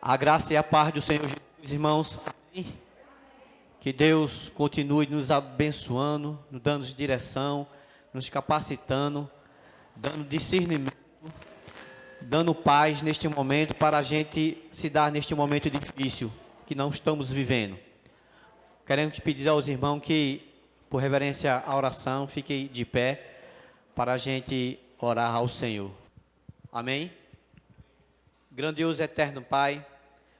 A graça e a paz do Senhor Jesus, irmãos. Amém. Que Deus continue nos abençoando, nos dando direção, nos capacitando, dando discernimento, dando paz neste momento para a gente se dar neste momento difícil que não estamos vivendo. Queremos pedir aos irmãos que, por reverência à oração, fiquem de pé para a gente orar ao Senhor. Amém. Grandioso e eterno Pai,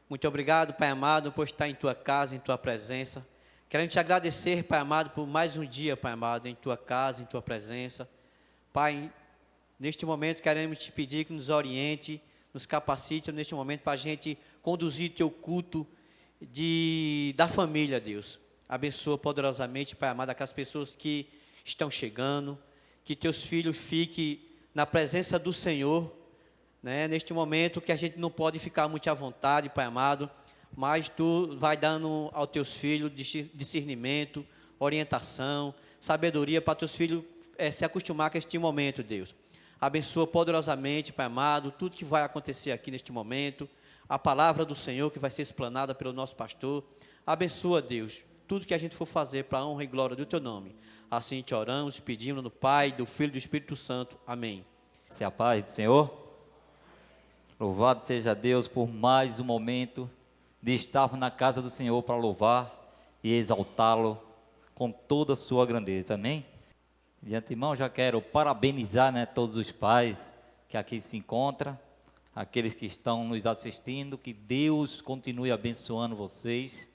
muito obrigado, Pai amado, por estar em Tua casa, em Tua presença. Queremos te agradecer, Pai amado, por mais um dia, Pai amado, em Tua casa, em Tua presença. Pai, neste momento queremos te pedir que nos oriente, nos capacite neste momento para a gente conduzir Teu culto da família, Deus. Abençoa poderosamente, Pai amado, aquelas pessoas que estão chegando, que Teus filhos fiquem na presença do Senhor, neste momento que a gente não pode ficar muito à vontade, Pai amado, mas Tu vai dando aos Teus filhos discernimento, orientação, sabedoria para Teus filhos se acostumar com este momento, Deus. Abençoa poderosamente, Pai amado, tudo que vai acontecer aqui neste momento, a palavra do Senhor que vai ser explanada pelo nosso pastor. Abençoa, Deus, tudo que a gente for fazer para a honra e glória do Teu nome. Assim te oramos, pedimos no Pai, do Filho e do Espírito Santo. Amém. Se a paz do Senhor. Louvado seja Deus por mais um momento de estarmos na casa do Senhor para louvar e exaltá-lo com toda a sua grandeza, amém? De antemão já quero parabenizar todos os pais que aqui se encontram, aqueles que estão nos assistindo, que Deus continue abençoando vocês,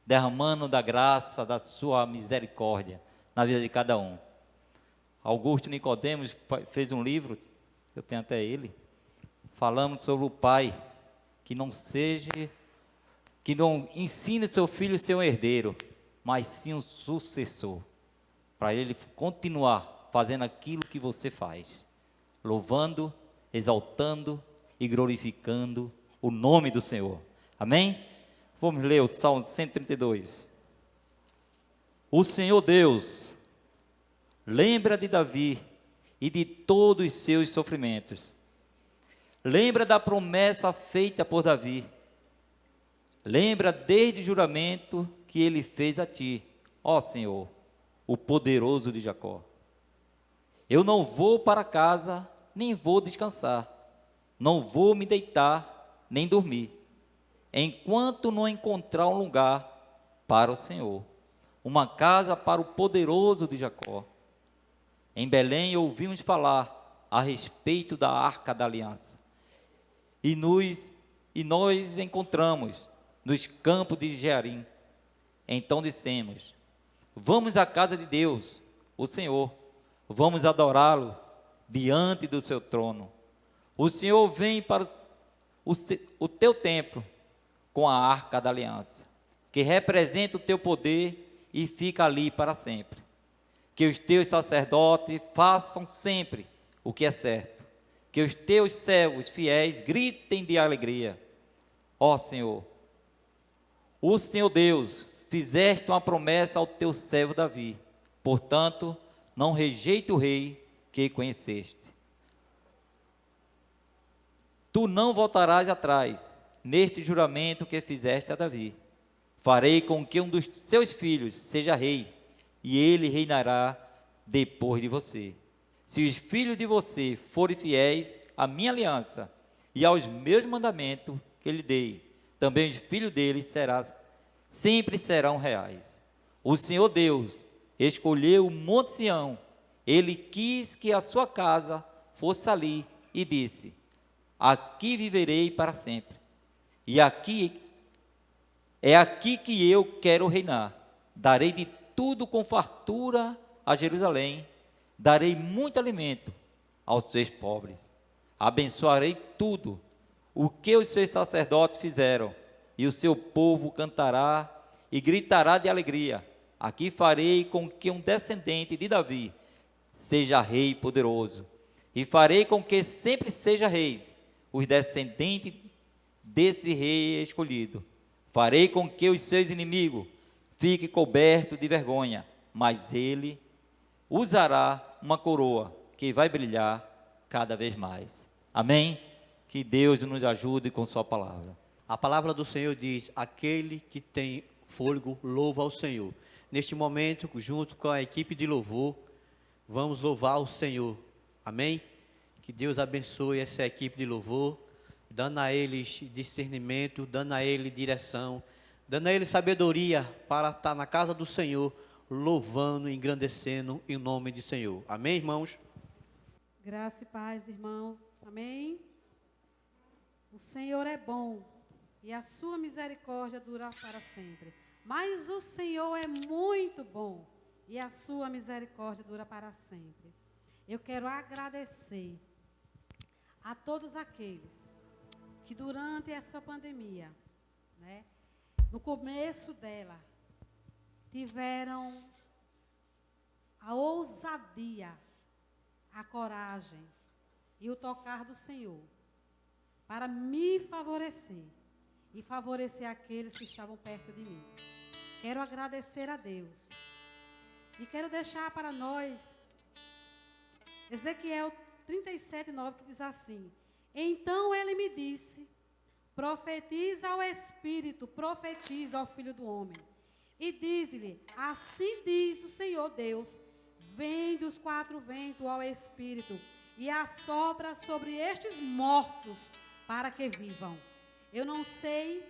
derramando da graça, da sua misericórdia na vida de cada um. Augusto Nicodemos fez um livro, eu tenho até ele, falamos sobre o pai, que não ensine seu filho a ser um herdeiro, mas sim um sucessor, para ele continuar fazendo aquilo que você faz, louvando, exaltando e glorificando o nome do Senhor, amém? Vamos ler o Salmo 132. O Senhor Deus lembra de Davi e de todos os seus sofrimentos. Lembra da promessa feita por Davi. Lembra desde o juramento que ele fez a ti, ó Senhor, o poderoso de Jacó. Eu não vou para casa, nem vou descansar. Não vou me deitar, nem dormir, enquanto não encontrar um lugar para o Senhor, uma casa para o poderoso de Jacó. Em Belém ouvimos falar a respeito da Arca da Aliança. E nós encontramos nos campos de Jearim. Então dissemos: vamos à casa de Deus, o Senhor, vamos adorá-lo diante do seu trono. O Senhor vem para o teu templo com a Arca da Aliança, que representa o teu poder e fica ali para sempre. Que os teus sacerdotes façam sempre o que é certo. Que os teus servos fiéis gritem de alegria. Ó Senhor, o Senhor Deus, fizeste uma promessa ao teu servo Davi. Portanto, não rejeite o rei que conheceste. Tu não voltarás atrás neste juramento que fizeste a Davi. Farei com que um dos seus filhos seja rei, e ele reinará depois de você. Se os filhos de você forem fiéis à minha aliança e aos meus mandamentos que lhe dei, também os filhos deles sempre serão reais. O Senhor Deus escolheu o Monte Sião. Ele quis que a sua casa fosse ali e disse: aqui viverei para sempre. E é aqui que eu quero reinar. Darei de tudo com fartura a Jerusalém. Darei muito alimento aos seus pobres. Abençoarei tudo o que os seus sacerdotes fizeram, e o seu povo cantará e gritará de alegria. Aqui farei com que um descendente de Davi seja rei poderoso, e farei com que sempre seja reis os descendentes desse rei escolhido. Farei com que os seus inimigos fiquem cobertos de vergonha, mas ele usará uma coroa que vai brilhar cada vez mais. Amém? Que Deus nos ajude com sua palavra. A palavra do Senhor diz: aquele que tem fôlego, louva ao Senhor. Neste momento, junto com a equipe de louvor, vamos louvar o Senhor. Amém? Que Deus abençoe essa equipe de louvor, dando a eles discernimento, dando a eles direção, dando a eles sabedoria para estar na casa do Senhor, louvando e engrandecendo em nome do Senhor. Amém, irmãos? Graça e paz, irmãos. Amém? O Senhor é bom e a sua misericórdia dura para sempre. Mas o Senhor é muito bom e a sua misericórdia dura para sempre. Eu quero agradecer a todos aqueles que durante essa pandemia, né, no começo dela, tiveram a ousadia, a coragem e o tocar do Senhor para me favorecer e favorecer aqueles que estavam perto de mim. Quero agradecer a Deus e quero deixar para nós Ezequiel 37:9, que diz assim: então ele me disse, profetiza ao Espírito, profetiza ao Filho do Homem, e diz-lhe, assim diz o Senhor Deus, vem dos quatro ventos ao Espírito, e assopra sobre estes mortos, para que vivam. Eu não sei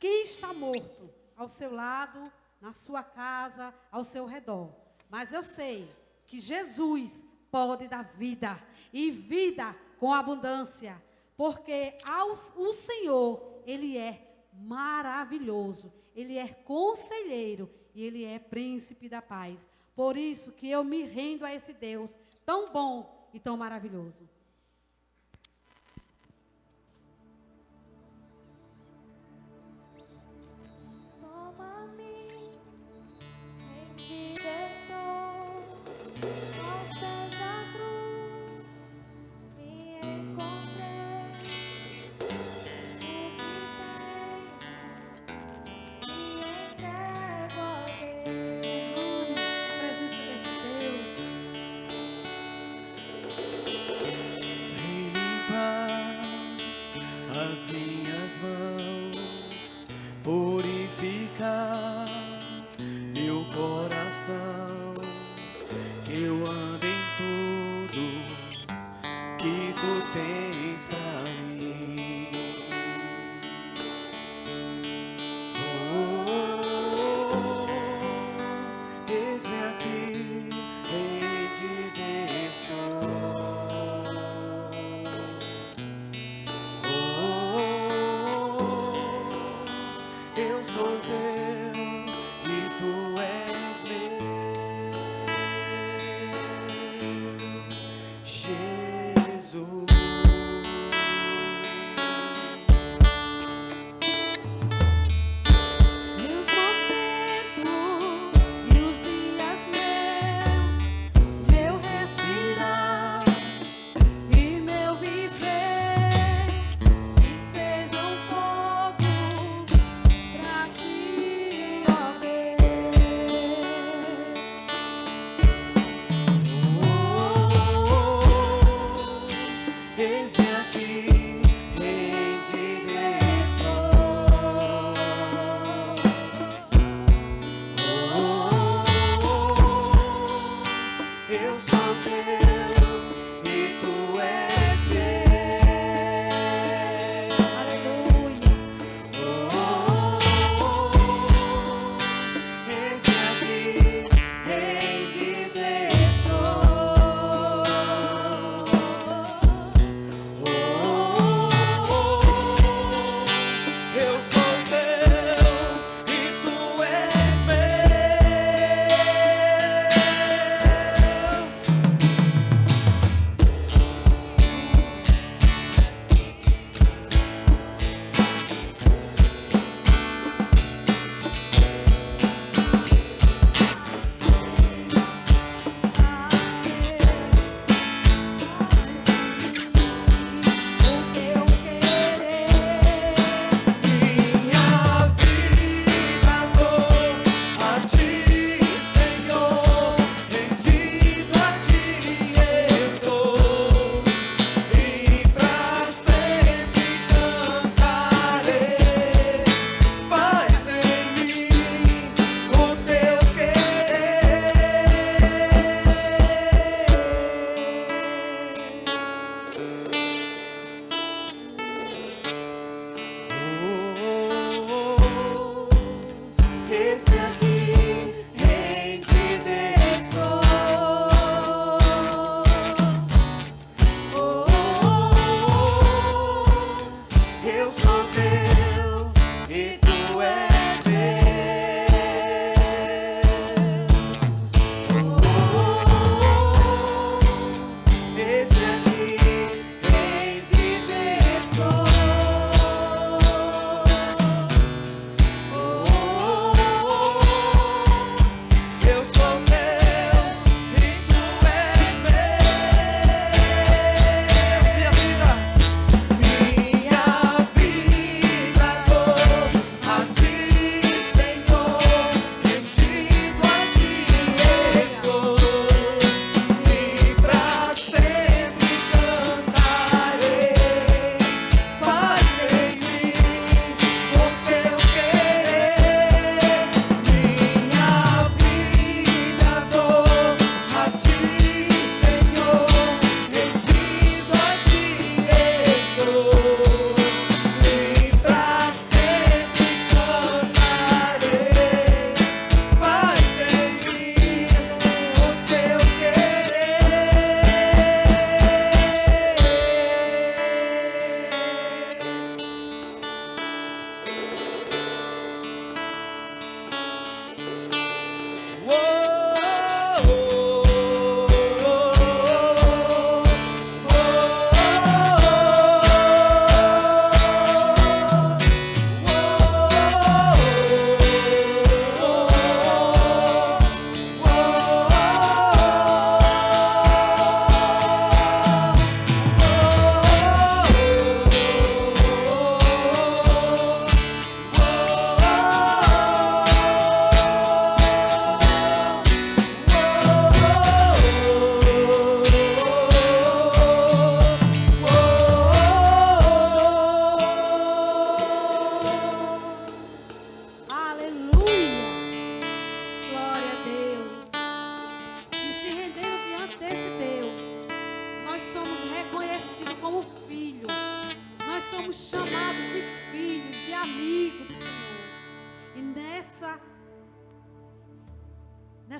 quem está morto ao seu lado, na sua casa, ao seu redor, mas eu sei que Jesus pode dar vida, e vida com abundância, porque o Senhor, Ele é maravilhoso, Ele é conselheiro, e Ele é príncipe da paz. Por isso que eu me rendo a esse Deus tão bom e tão maravilhoso.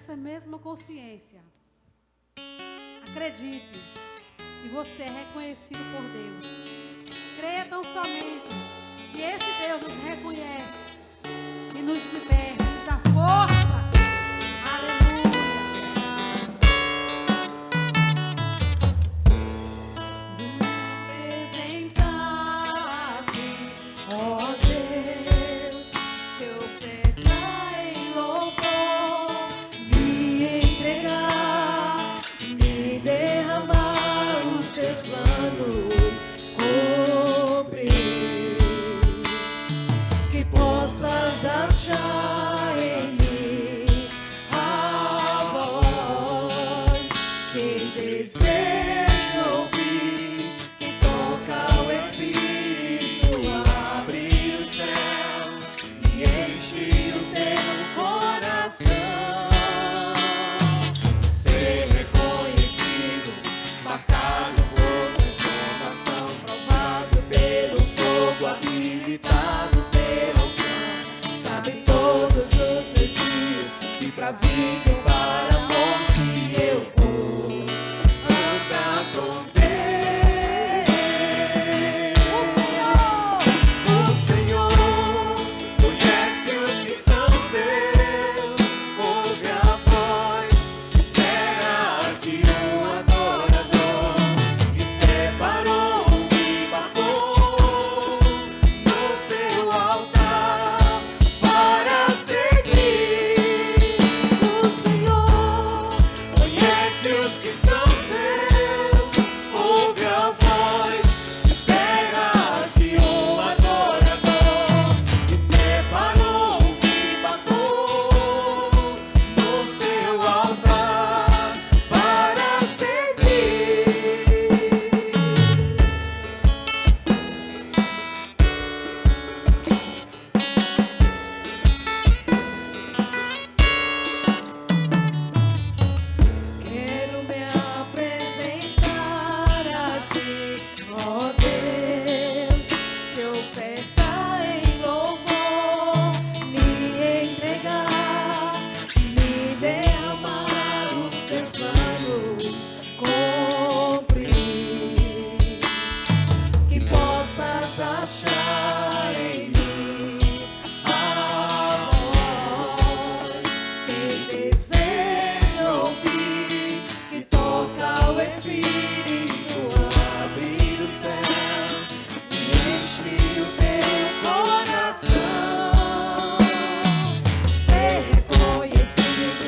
nessa mesma consciência, acredite que você é reconhecido por Deus. Creia tão somente que esse Deus nos reconhece e nos liberta, nos dá força. Aleluia. Apresentar-te, ó Deus, te ofertar em louvor, me entregar, me derramar os teus planos, cumprir, que possas achar em mim a voz que desejo ouvir, que toca o Espírito, abre o céu e enche o teu coração. Ser reconhecido, marcado por transformação, provado pelo fogo, habilitado pela unção. Sabe todos os meus dias, e pra vida e para a morte eu vou andar com Deus. O Senhor conhece os que são seus, ouve a voz sincera de um adorador, e separou e marcou no seu altar para seguir. O Senhor conhece os que são seus, ouve a voz sincera de um adorador, e separou e marcou no seu altar para seguir. Quero me apresentar a ti, ó Deus, te ofertar em louvor, me entregar, me derramar os teus planos, cumprir, que possas achar em mim a voz que desejo ouvir, que toca o Espírito, abre o céu e enche o teu coração. Ser reconhecido,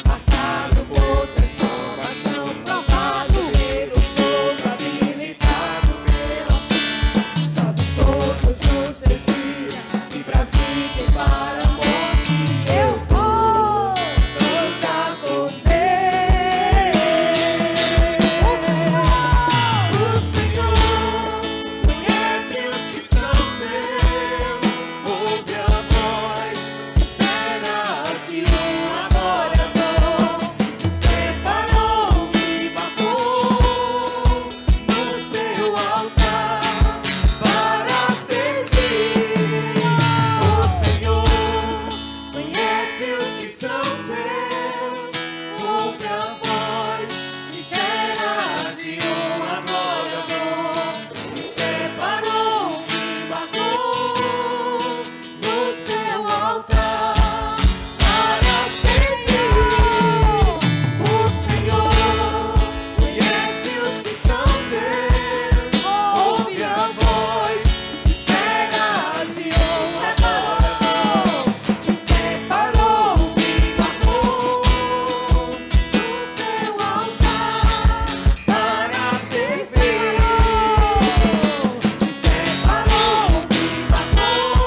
marcado por transformação, provado pelo fogo, habilitado pela unção. Sabe todos os teus dias, e pra vida e para a morte eu vou andar com Deus. O Senhor conhece os que são seus, ouve a voz sincera de um adorador, que separou e marcou no seu altar para servir. O Senhor conhece os que são seus, ouve a voz sincera de um adorador, que separou e marcou no seu altar para servir. O Senhor conhece os que são seus, ouve a voz sincera de um adorador, que separou e marcou no seu altar para servir. Que separou e marcou,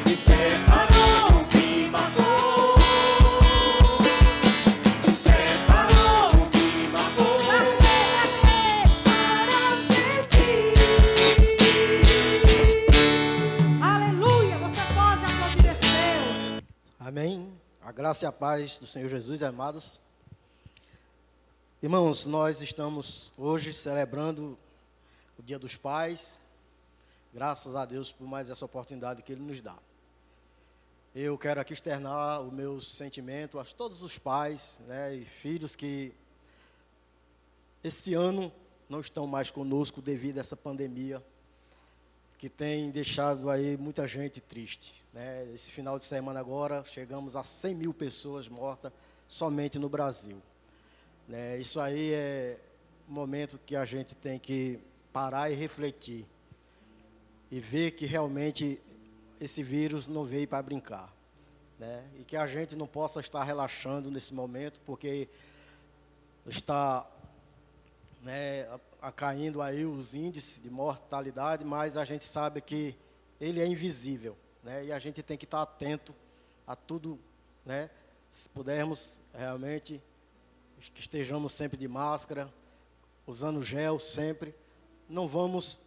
que separou e marcou, que separou e marcou para servir. Aleluia! Você pode aplaudir esse Deus. Amém. A graça e a paz do Senhor Jesus, amados. Irmãos, nós estamos hoje celebrando o Dia dos Pais. Graças a Deus por mais essa oportunidade que Ele nos dá. eu quero aqui externar o meu sentimento a todos os pais, né, e filhos que esse ano não estão mais conosco devido a essa pandemia, que tem deixado aí muita gente triste, né? Esse final de semana agora, chegamos a 100 mil pessoas mortas somente no Brasil, né? Isso aí é um momento que a gente tem que parar e refletir, e ver que realmente esse vírus não veio para brincar, né? E que a gente não possa estar relaxando nesse momento, porque está, né, caindo aí os índices de mortalidade, mas a gente sabe que ele é invisível, né? E a gente tem que estar atento a tudo, né? Se pudermos realmente, que estejamos sempre de máscara, usando gel sempre, não vamos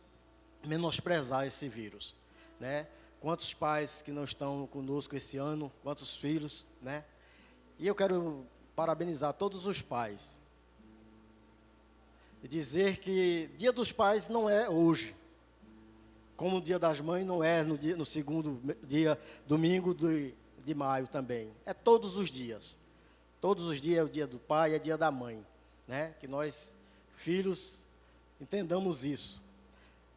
menosprezar esse vírus, né? Quantos pais que não estão conosco esse ano, quantos filhos, né? E eu quero parabenizar todos os pais, e dizer que Dia dos Pais não é hoje, como o Dia das Mães não é no segundo dia, domingo de maio também. É todos os dias. Todos os dias é o dia do pai, é dia da mãe, né? Que nós, filhos, entendamos isso.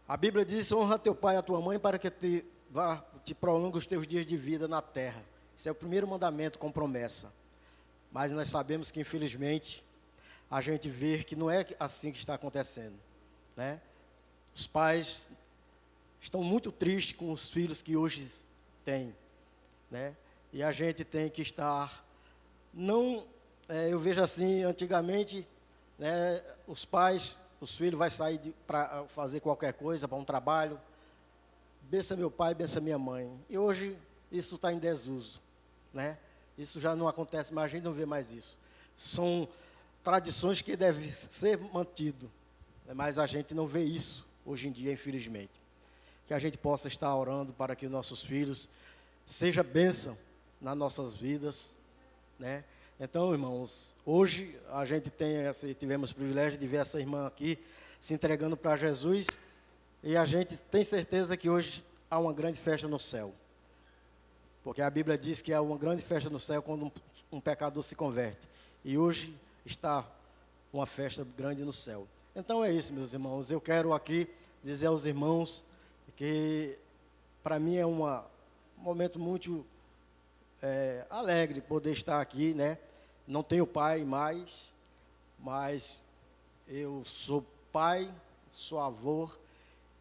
A Bíblia diz: honra teu pai e a tua mãe para que te prolongue os teus dias de vida na terra. Esse é o primeiro mandamento com promessa. Mas nós sabemos que, infelizmente, a gente vê que não é assim que está acontecendo, né? Os pais estão muito tristes com os filhos que hoje têm, né? E a gente tem que estar, não, eu vejo assim, antigamente, né, os filhos vão sair para fazer qualquer coisa, para um trabalho, bença meu pai, bença minha mãe. E hoje isso está em desuso, né? Isso já não acontece mais, a gente não vê mais isso. São tradições que devem ser mantidas, mas a gente não vê isso hoje em dia, infelizmente. Que a gente possa estar orando para que nossos filhos sejam bênção nas nossas vidas, né? Então, irmãos, hoje a gente tivemos o privilégio de ver essa irmã aqui se entregando para Jesus, e a gente tem certeza que hoje há uma grande festa no céu, porque a Bíblia diz que há uma grande festa no céu quando um pecador se converte, e hoje está uma festa grande no céu. Então é isso, meus irmãos. Eu quero aqui dizer aos irmãos que para mim é um momento muito alegre poder estar aqui, né? Não tenho pai mais, mas eu sou pai, sou avô,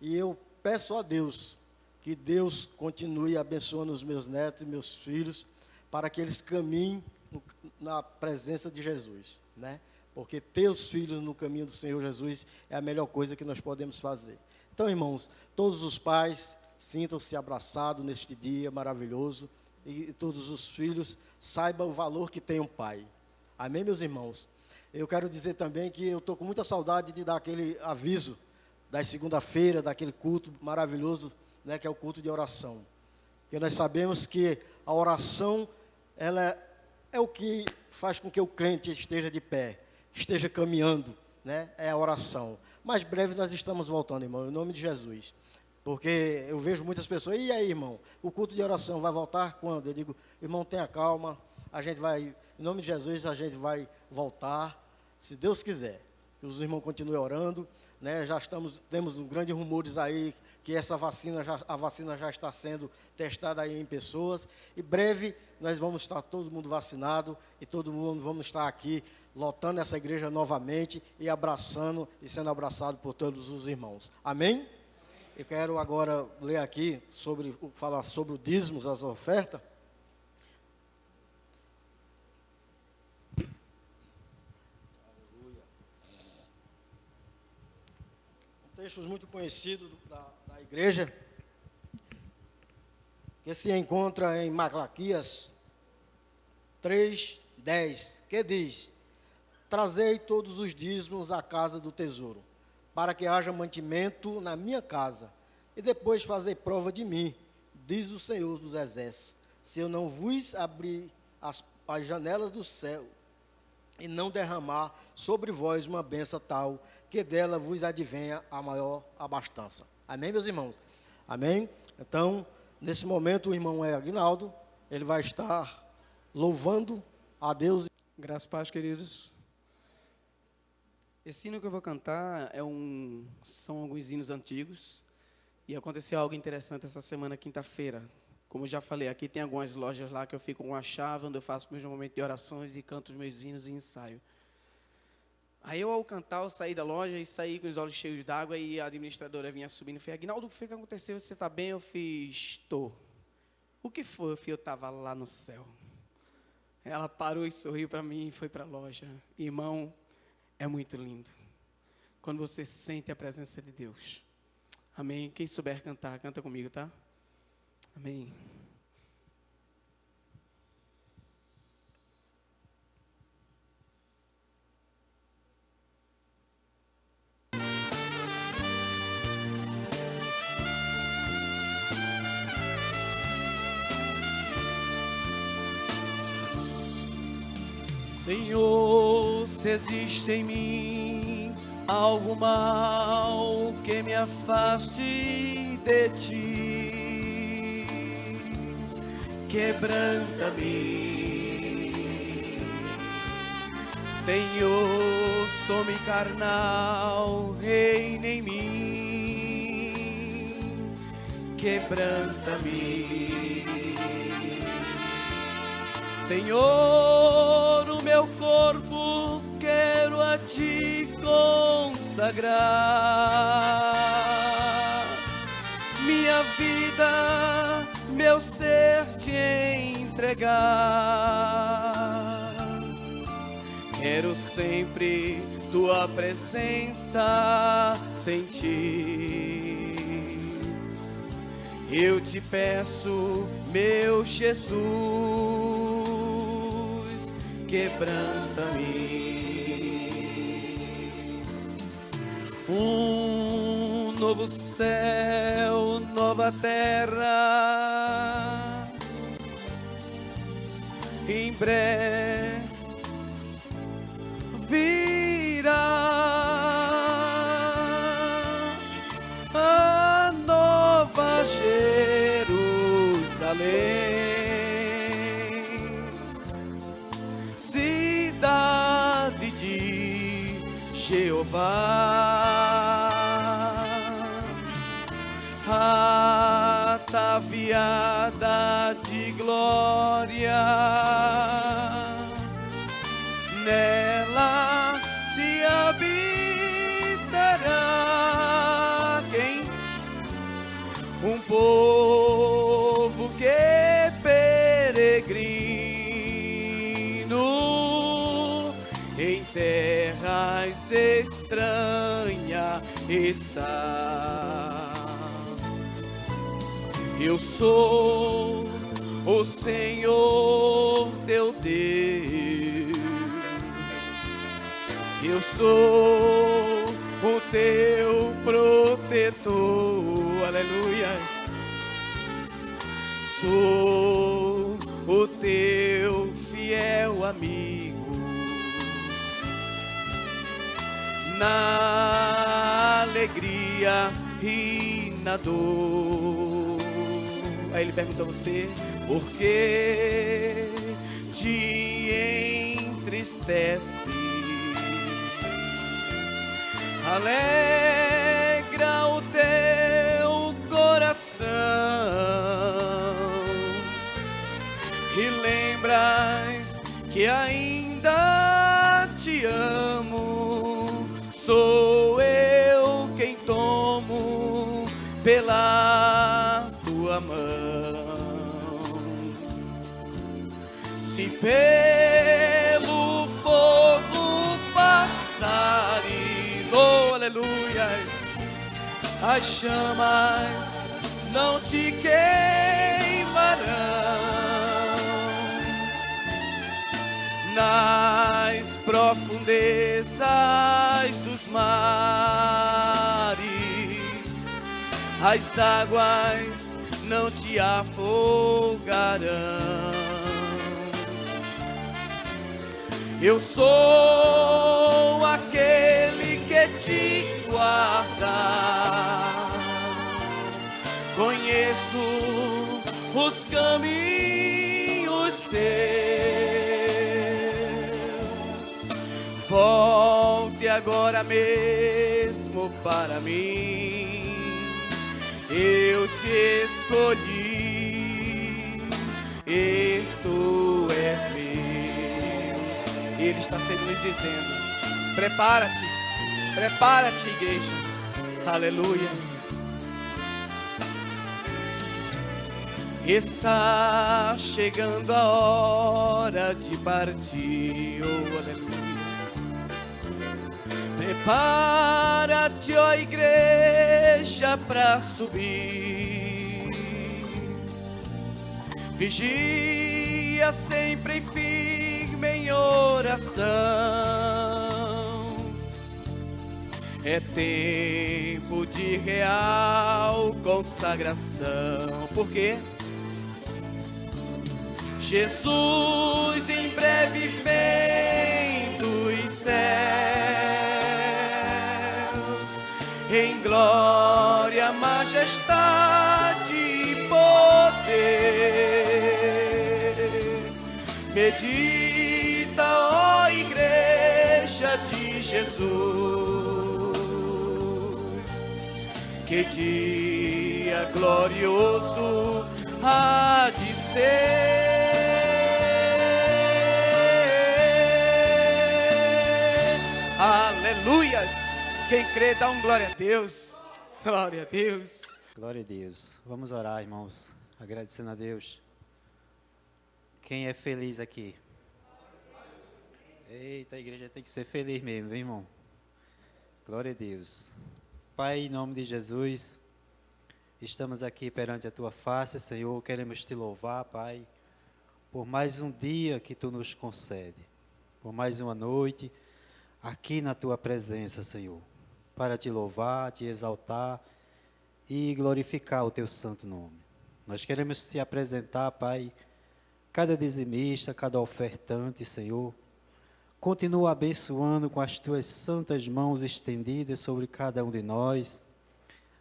e eu peço a Deus que Deus continue abençoando os meus netos e meus filhos, para que eles caminhem na presença de Jesus, né? Porque ter os filhos no caminho do Senhor Jesus é a melhor coisa que nós podemos fazer. Então, irmãos, todos os pais sintam-se abraçados neste dia maravilhoso, e todos os filhos saibam o valor que tem um pai. Amém, meus irmãos? Eu quero dizer também que eu estou com muita saudade de dar aquele aviso da segunda-feira, daquele culto maravilhoso, né, que é o culto de oração. Porque nós sabemos que a oração, ela é o que faz com que o crente esteja de pé, esteja caminhando, né? É a oração. Mais breve nós estamos voltando, irmão, em nome de Jesus. Porque eu vejo muitas pessoas: e aí, irmão, o culto de oração vai voltar quando? Eu digo: irmão, tenha calma, a gente vai, em nome de Jesus, a gente vai voltar, se Deus quiser. Que os irmãos continuem orando, né? Temos grandes rumores aí que a vacina já está sendo testada aí em pessoas, e breve nós vamos estar todo mundo vacinado, e todo mundo vamos estar aqui lotando essa igreja novamente e abraçando e sendo abraçado por todos os irmãos. Amém? Eu quero agora ler aqui falar sobre o dízimos, as ofertas. Textos muito conhecidos da igreja, que se encontra em Malaquias 3:10, que diz: trazei todos os dízimos à casa do tesouro, para que haja mantimento na minha casa, e depois fazei prova de mim, diz o Senhor dos Exércitos, se eu não vos abrir as janelas do céu, e não derramar sobre vós uma bênção tal, que dela vos advenha a maior abastança. Amém, meus irmãos? Amém? Então, nesse momento, o irmão Aguinaldo, ele vai estar louvando a Deus. Graças a paz, queridos. Esse hino que eu vou cantar são alguns hinos antigos. E aconteceu algo interessante essa semana, quinta-feira. Como eu já falei, aqui tem algumas lojas lá que eu fico com a chave, onde eu faço meus momentos de orações e canto os meus hinos e ensaio. Aí eu, ao cantar, eu saí da loja e saí com os olhos cheios d'água e a administradora vinha subindo e falou: Aguinaldo, o que foi que aconteceu? Você está bem? Eu fiz, estou. O que foi? Eu estava lá no céu. Ela parou e sorriu para mim e foi para a loja. Irmão, é muito lindo quando você sente a presença de Deus. Amém? Quem souber cantar, canta comigo, tá? Amém. Senhor, se existe em mim algo mal que me afaste de ti, quebranta-me. Senhor, sou-me carnal, reina em mim, quebranta-me. Senhor, o meu corpo quero a ti consagrar, minha vida, meu ser te entregar. Quero sempre tua presença sentir. Eu te peço, meu Jesus, quebranta-me. Um novo céu, nova terra, em breve virá a nova Jerusalém, cidade de Jeová, ataviada de glória. Nela se habitará quem? Um povo que peregrino em terras estranhas está. Eu sou o Senhor teu Deus, eu sou o teu protetor, aleluia. Sou o teu fiel amigo, na alegria e na dor. Aí ele pergunta a você: por que te entristece? Alegra o teu coração e lembras que ainda te amo. Sou eu quem tomo pela tua mão. Se pelo fogo passares, oh aleluia, as chamas não te queimarão. Nas profundezas dos mares, as águas não te afogarão. Eu sou aquele que te guarda, conheço os caminhos Volte agora mesmo para mim. Eu te escolhi e tu és meu. Ele está sempre nos dizendo: prepara-te, prepara-te, igreja. Aleluia. Está chegando a hora de partir. Oh, aleluia. Prepara-te, ó igreja, para subir. Vigia sempre firme em oração. É tempo de real consagração. Por quê? Jesus em breve vem dos céus, em glória, majestade e poder. Medita, ó igreja de Jesus, que dia glorioso há de ser. Aleluias! Quem crê, dá glória a Deus. Glória a Deus. Glória a Deus. Vamos orar, irmãos, agradecendo a Deus. Quem é feliz aqui? Eita, a igreja tem que ser feliz mesmo, viu, irmão? Glória a Deus. Pai, em nome de Jesus, estamos aqui perante a Tua face, Senhor. Queremos Te louvar, Pai, por mais um dia que Tu nos concede, por mais uma noite aqui na Tua presença, Senhor, para Te louvar, Te exaltar e glorificar o Teu santo nome. Nós queremos Te apresentar, Pai, cada dizimista, cada ofertante, Senhor. Continua abençoando com as Tuas santas mãos estendidas sobre cada um de nós.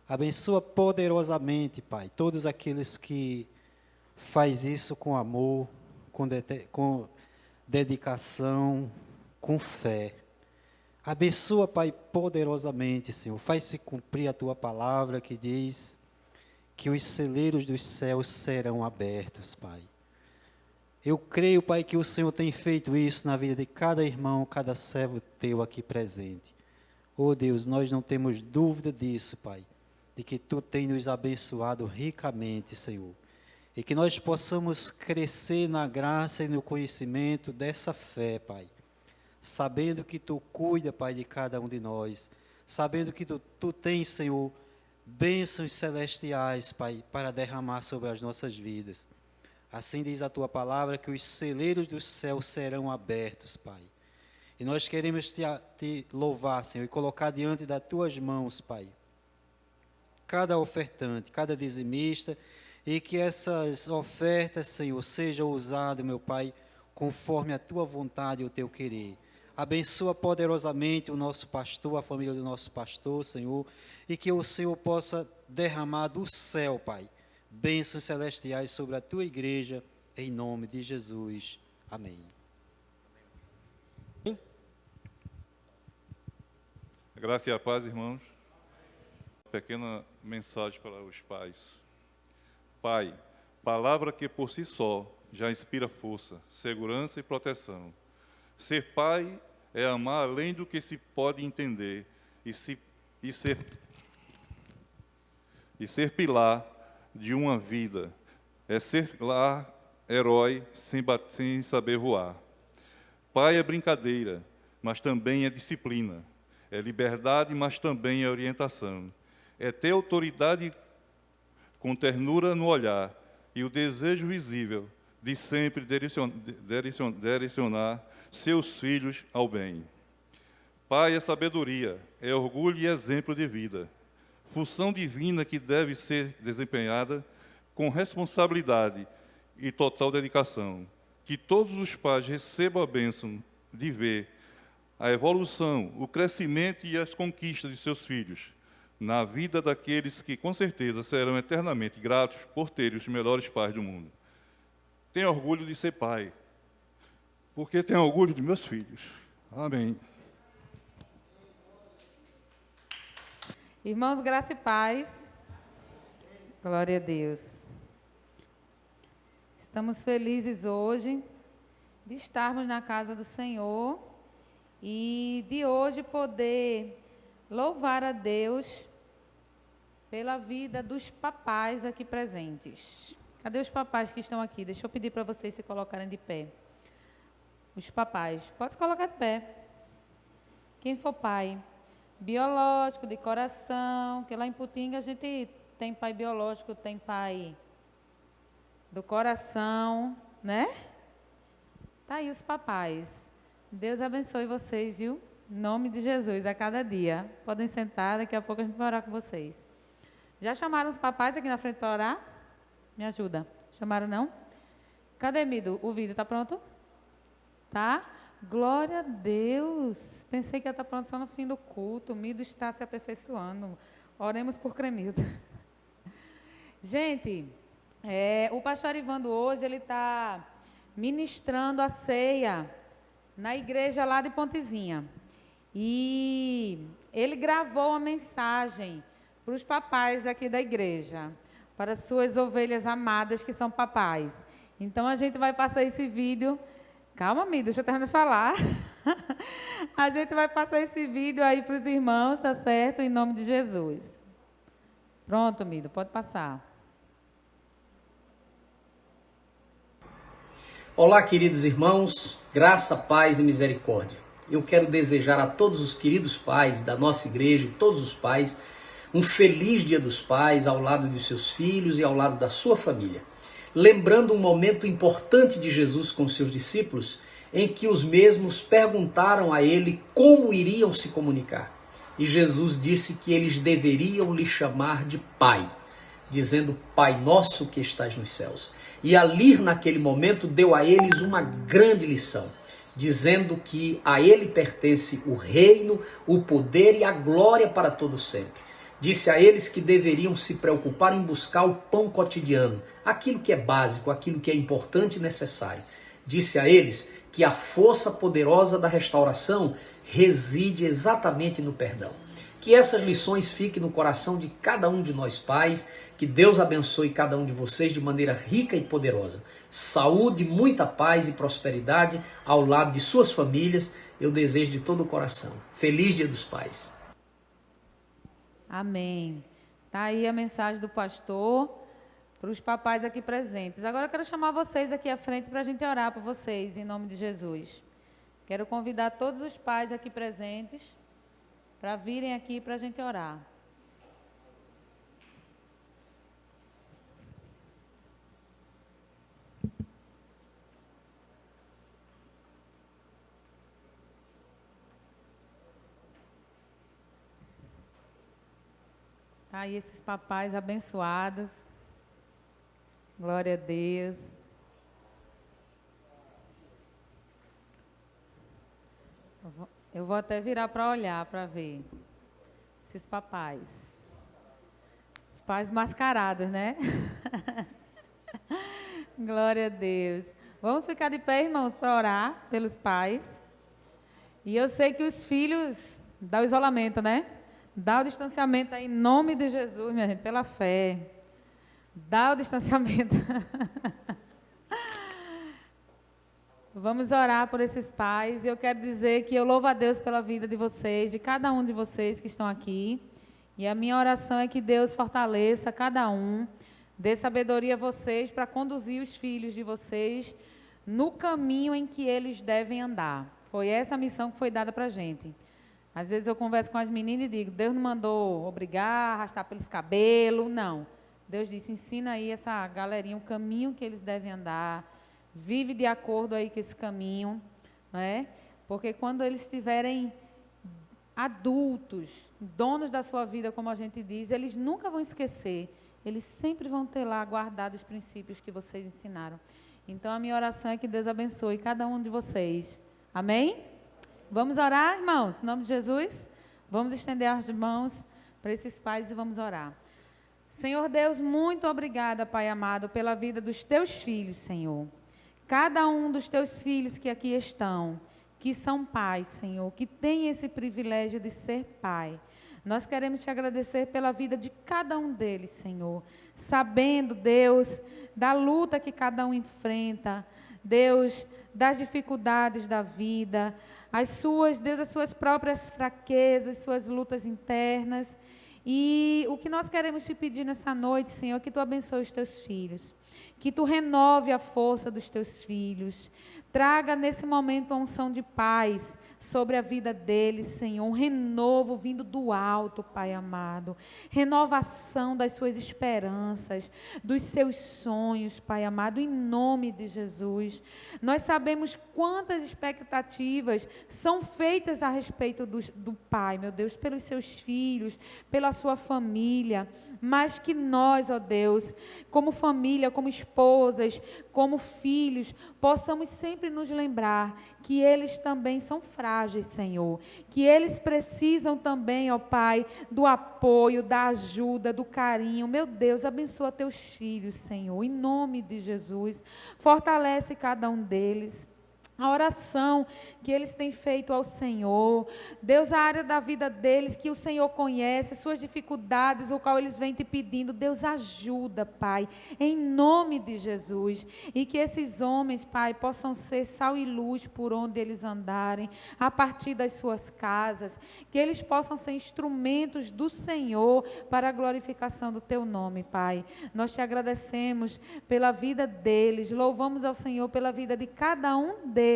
Abençoa poderosamente, Pai, todos aqueles que faz isso com amor, com dedicação, com fé. Abençoa, Pai, poderosamente, Senhor. Faz-se cumprir a Tua palavra que diz que os celeiros dos céus serão abertos, Pai. Eu creio, Pai, que o Senhor tem feito isso na vida de cada irmão, cada servo Teu aqui presente. Oh Deus, nós não temos dúvida disso, Pai, de que Tu tem nos abençoado ricamente, Senhor. E que nós possamos crescer na graça e no conhecimento dessa fé, Pai. Sabendo que Tu cuida, Pai, de cada um de nós. Sabendo que Tu tens, Senhor, bênçãos celestiais, Pai, para derramar sobre as nossas vidas. Assim diz a Tua palavra, que os celeiros dos céus serão abertos, Pai. E nós queremos te louvar, Senhor, e colocar diante das Tuas mãos, Pai, cada ofertante, cada dizimista, e que essas ofertas, Senhor, sejam usadas, meu Pai, conforme a Tua vontade e o Teu querer. Abençoa poderosamente o nosso pastor, a família do nosso pastor, Senhor, e que o Senhor possa derramar do céu, Pai, bênçãos celestiais sobre a Tua igreja, em nome de Jesus. Amém. Graça e a paz, irmãos. Pequena mensagem para os pais. Pai, palavra que por si só já inspira força, segurança e proteção. Ser pai é amar além do que se pode entender e ser pilar de uma vida. É ser lá herói sem saber voar. Pai é brincadeira, mas também é disciplina. É liberdade, mas também é orientação. É ter autoridade com ternura no olhar e o desejo visível de sempre direcionar seus filhos ao bem. Pai é sabedoria, é orgulho e exemplo de vida. Função divina que deve ser desempenhada com responsabilidade e total dedicação. Que todos os pais recebam a bênção de ver a evolução, o crescimento e as conquistas de seus filhos na vida daqueles que, com certeza, serão eternamente gratos por terem os melhores pais do mundo. tenho orgulho de ser pai, porque tenho orgulho de meus filhos. Amém. Irmãos, graça e paz. Glória a Deus. Estamos felizes hoje de estarmos na casa do Senhor e de hoje poder louvar a Deus pela vida dos papais aqui presentes. Cadê os papais que estão aqui? Deixa eu pedir para vocês se colocarem de pé. Os papais, pode se colocar de pé. Quem for pai biológico, de coração, que lá em Putinga a gente tem pai biológico, tem pai do coração, né? Tá aí os papais. Deus abençoe vocês, viu? Em nome de Jesus, a cada dia. Podem sentar, daqui a pouco a gente vai orar com vocês. Já chamaram os papais aqui na frente para orar? Me ajuda. Chamaram, não? Cadê, Mido? O vídeo está pronto? Tá? Glória a Deus. Pensei que ia estar pronto só no fim do culto. O Mido está se aperfeiçoando. Oremos por Cremildo. Gente, o pastor Ivando hoje, ele está ministrando a ceia na igreja lá de Pontezinha. E ele gravou uma mensagem para os papais aqui da igreja, para suas ovelhas amadas que são papais. Então, a gente vai passar esse vídeo. Calma, amigo, deixa eu terminar de falar. A gente vai passar esse vídeo aí para os irmãos, tá certo? Em nome de Jesus. Pronto, amigo, pode passar. Olá, queridos irmãos, graça, paz e misericórdia. Eu quero desejar a todos os queridos pais da nossa igreja, todos os pais, um feliz Dia dos Pais ao lado de seus filhos e ao lado da sua família. Lembrando um momento importante de Jesus com seus discípulos, em que os mesmos perguntaram a ele como iriam se comunicar. E Jesus disse que eles deveriam lhe chamar de Pai, dizendo: Pai nosso que estás nos céus. E ali, naquele momento, deu a eles uma grande lição, dizendo que a ele pertence o reino, o poder e a glória para todo sempre. Disse a eles que deveriam se preocupar em buscar o pão cotidiano, aquilo que é básico, aquilo que é importante e necessário. Disse a eles que a força poderosa da restauração reside exatamente no perdão. Que essas lições fiquem no coração de cada um de nós pais, que Deus abençoe cada um de vocês de maneira rica e poderosa. Saúde, muita paz e prosperidade ao lado de suas famílias, eu desejo de todo o coração. Feliz Dia dos Pais. Amém. Está aí a mensagem do pastor para os papais aqui presentes. Agora eu quero chamar vocês aqui à frente para a gente orar por vocês, em nome de Jesus. Quero convidar todos os pais aqui presentes para virem aqui para a gente orar. Tá aí esses papais abençoados. Glória a Deus. Eu vou até virar para olhar, para ver esses papais. Os pais mascarados, né? Glória a Deus. Vamos ficar de pé, irmãos, para orar pelos pais. E eu sei que os filhos dá o isolamento, né? Dá o distanciamento aí, em nome de Jesus, minha gente, pela fé. Dá o distanciamento. Vamos orar por esses pais. E eu quero dizer que eu louvo a Deus pela vida de vocês, de cada um de vocês que estão aqui. E a minha oração é que Deus fortaleça cada um, dê sabedoria a vocês para conduzir os filhos de vocês no caminho em que eles devem andar. Foi essa a missão que foi dada para a gente. Às vezes eu converso com as meninas e digo: Deus não mandou obrigar, arrastar pelos cabelos, não. Deus disse: ensina aí essa galerinha o caminho que eles devem andar, vive de acordo aí com esse caminho, né? Porque quando eles estiverem adultos, donos da sua vida, como a gente diz, eles nunca vão esquecer, eles sempre vão ter lá guardado os princípios que vocês ensinaram. Então a minha oração é que Deus abençoe cada um de vocês. Amém? Vamos orar, irmãos, em nome de Jesus? Vamos estender as mãos para esses pais e vamos orar. Senhor Deus, muito obrigada, Pai amado, pela vida dos teus filhos, Senhor. cada um dos teus filhos que aqui estão, que são pais, Senhor, que têm esse privilégio de ser pai. Nós queremos te agradecer pela vida de cada um deles, Senhor, sabendo, Deus, da luta que cada um enfrenta, Deus, das dificuldades da vida, Deus, as suas próprias fraquezas, suas lutas internas. E o que nós queremos te pedir nessa noite, Senhor, é que tu abençoe os teus filhos, que tu renove a força dos teus filhos, traga nesse momento a unção de paz sobre a vida deles, Senhor, um renovo vindo do alto, Pai amado, renovação das suas esperanças, dos seus sonhos, Pai amado, em nome de Jesus. Nós sabemos quantas expectativas são feitas a respeito do Pai, meu Deus, pelos seus filhos, pela sua família, mas que nós, ó Deus, como família, como esposas, como filhos, possamos sempre nos lembrar que eles também são frágeis, Senhor, que eles precisam também, ó Pai, do apoio, da ajuda, do carinho. Meu Deus, abençoa teus filhos, Senhor, em nome de Jesus, fortalece cada um deles. A oração que eles têm feito ao Senhor, Deus, a área da vida deles que o Senhor conhece, suas dificuldades, o qual eles vêm te pedindo, Deus, ajuda, Pai, em nome de Jesus, e que esses homens, Pai, possam ser sal e luz por onde eles andarem, a partir das suas casas, que eles possam ser instrumentos do Senhor para a glorificação do teu nome, Pai. Nós te agradecemos pela vida deles, louvamos ao Senhor pela vida de cada um deles,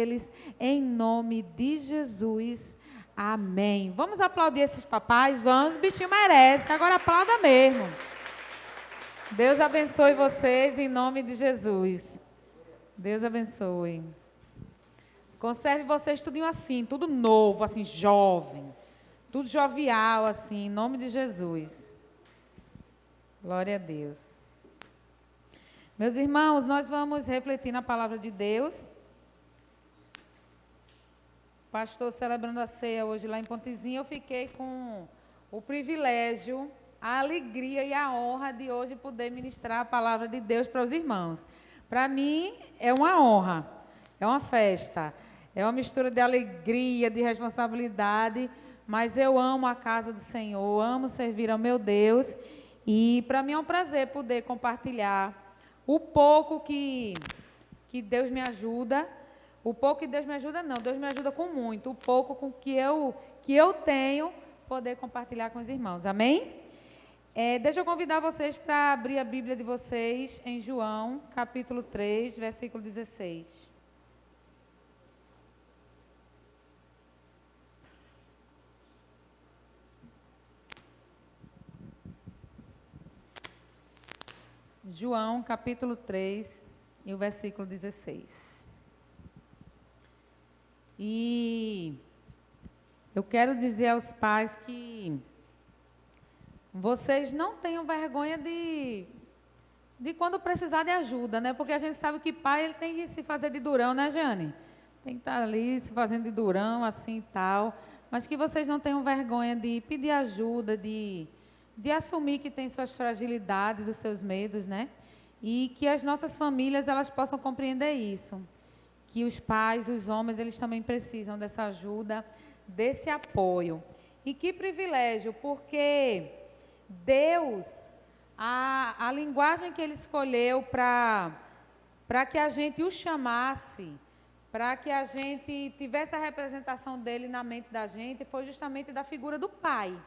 em nome de Jesus, amém. Vamos aplaudir esses papais? Vamos, o bichinho merece, agora aplauda mesmo. Deus abençoe vocês em nome de Jesus. Deus abençoe. Conserve vocês tudinho assim, tudo novo, assim, jovem, tudo jovial, assim, em nome de Jesus. Glória a Deus. Meus irmãos, nós vamos refletir na palavra de Deus. Pastor celebrando a ceia hoje lá em Pontezinha, eu fiquei com o privilégio, a alegria e a honra de hoje poder ministrar a palavra de Deus para os irmãos. Para mim é uma honra, é uma festa, é uma mistura de alegria, de responsabilidade, mas eu amo a casa do Senhor, amo servir ao meu Deus e para mim é um prazer poder compartilhar o pouco que Deus me ajuda. O pouco que Deus me ajuda, não. Deus me ajuda com muito. O pouco com que eu tenho, poder compartilhar com os irmãos. Amém? Deixa eu convidar vocês para abrir a Bíblia de vocês em João, capítulo 3, versículo 16. João, capítulo 3, e o versículo 16. E eu quero dizer aos pais que vocês não tenham vergonha de quando precisar de ajuda, né? Porque a gente sabe que pai ele tem que se fazer de durão, né, Jane? Tem que estar ali se fazendo de durão, assim e tal. Mas que vocês não tenham vergonha de pedir ajuda, de assumir que tem suas fragilidades, os seus medos, né? E que as nossas famílias elas possam compreender isso. Que os pais, os homens, eles também precisam dessa ajuda, desse apoio. E que privilégio, porque Deus, a linguagem que Ele escolheu para que a gente o chamasse, para que a gente tivesse a representação dele na mente da gente, foi justamente da figura do Pai.